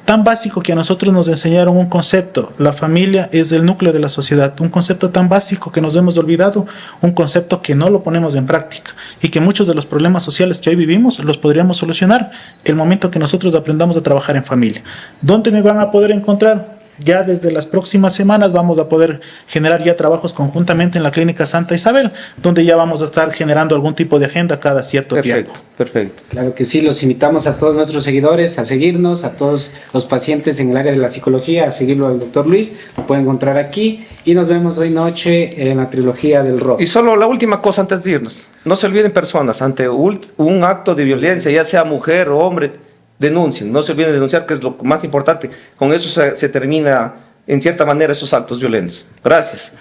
Tan básico que a nosotros nos enseñaron un concepto, la familia es el núcleo de la sociedad, un concepto tan básico que nos hemos olvidado, un concepto que no lo ponemos en práctica y que muchos de los problemas sociales que hoy vivimos los podríamos solucionar el momento que nosotros aprendamos a trabajar en familia. ¿Dónde me van a poder encontrar? Ya desde las próximas semanas vamos a poder generar ya trabajos conjuntamente en la Clínica Santa Isabel, donde ya vamos a estar generando algún tipo de agenda cada cierto tiempo. Perfecto. Claro que sí, los invitamos a todos nuestros seguidores a seguirnos, a todos los pacientes en el área de la psicología, a seguirlo al doctor Luis, lo pueden encontrar aquí y nos vemos hoy noche en la trilogía del rock. Y solo la última cosa antes de irnos. No se olviden, personas, ante un acto de violencia, ya sea mujer o hombre, denuncien. No se olviden de denunciar, que es lo más importante. Con eso se termina, en cierta manera, esos actos violentos. Gracias.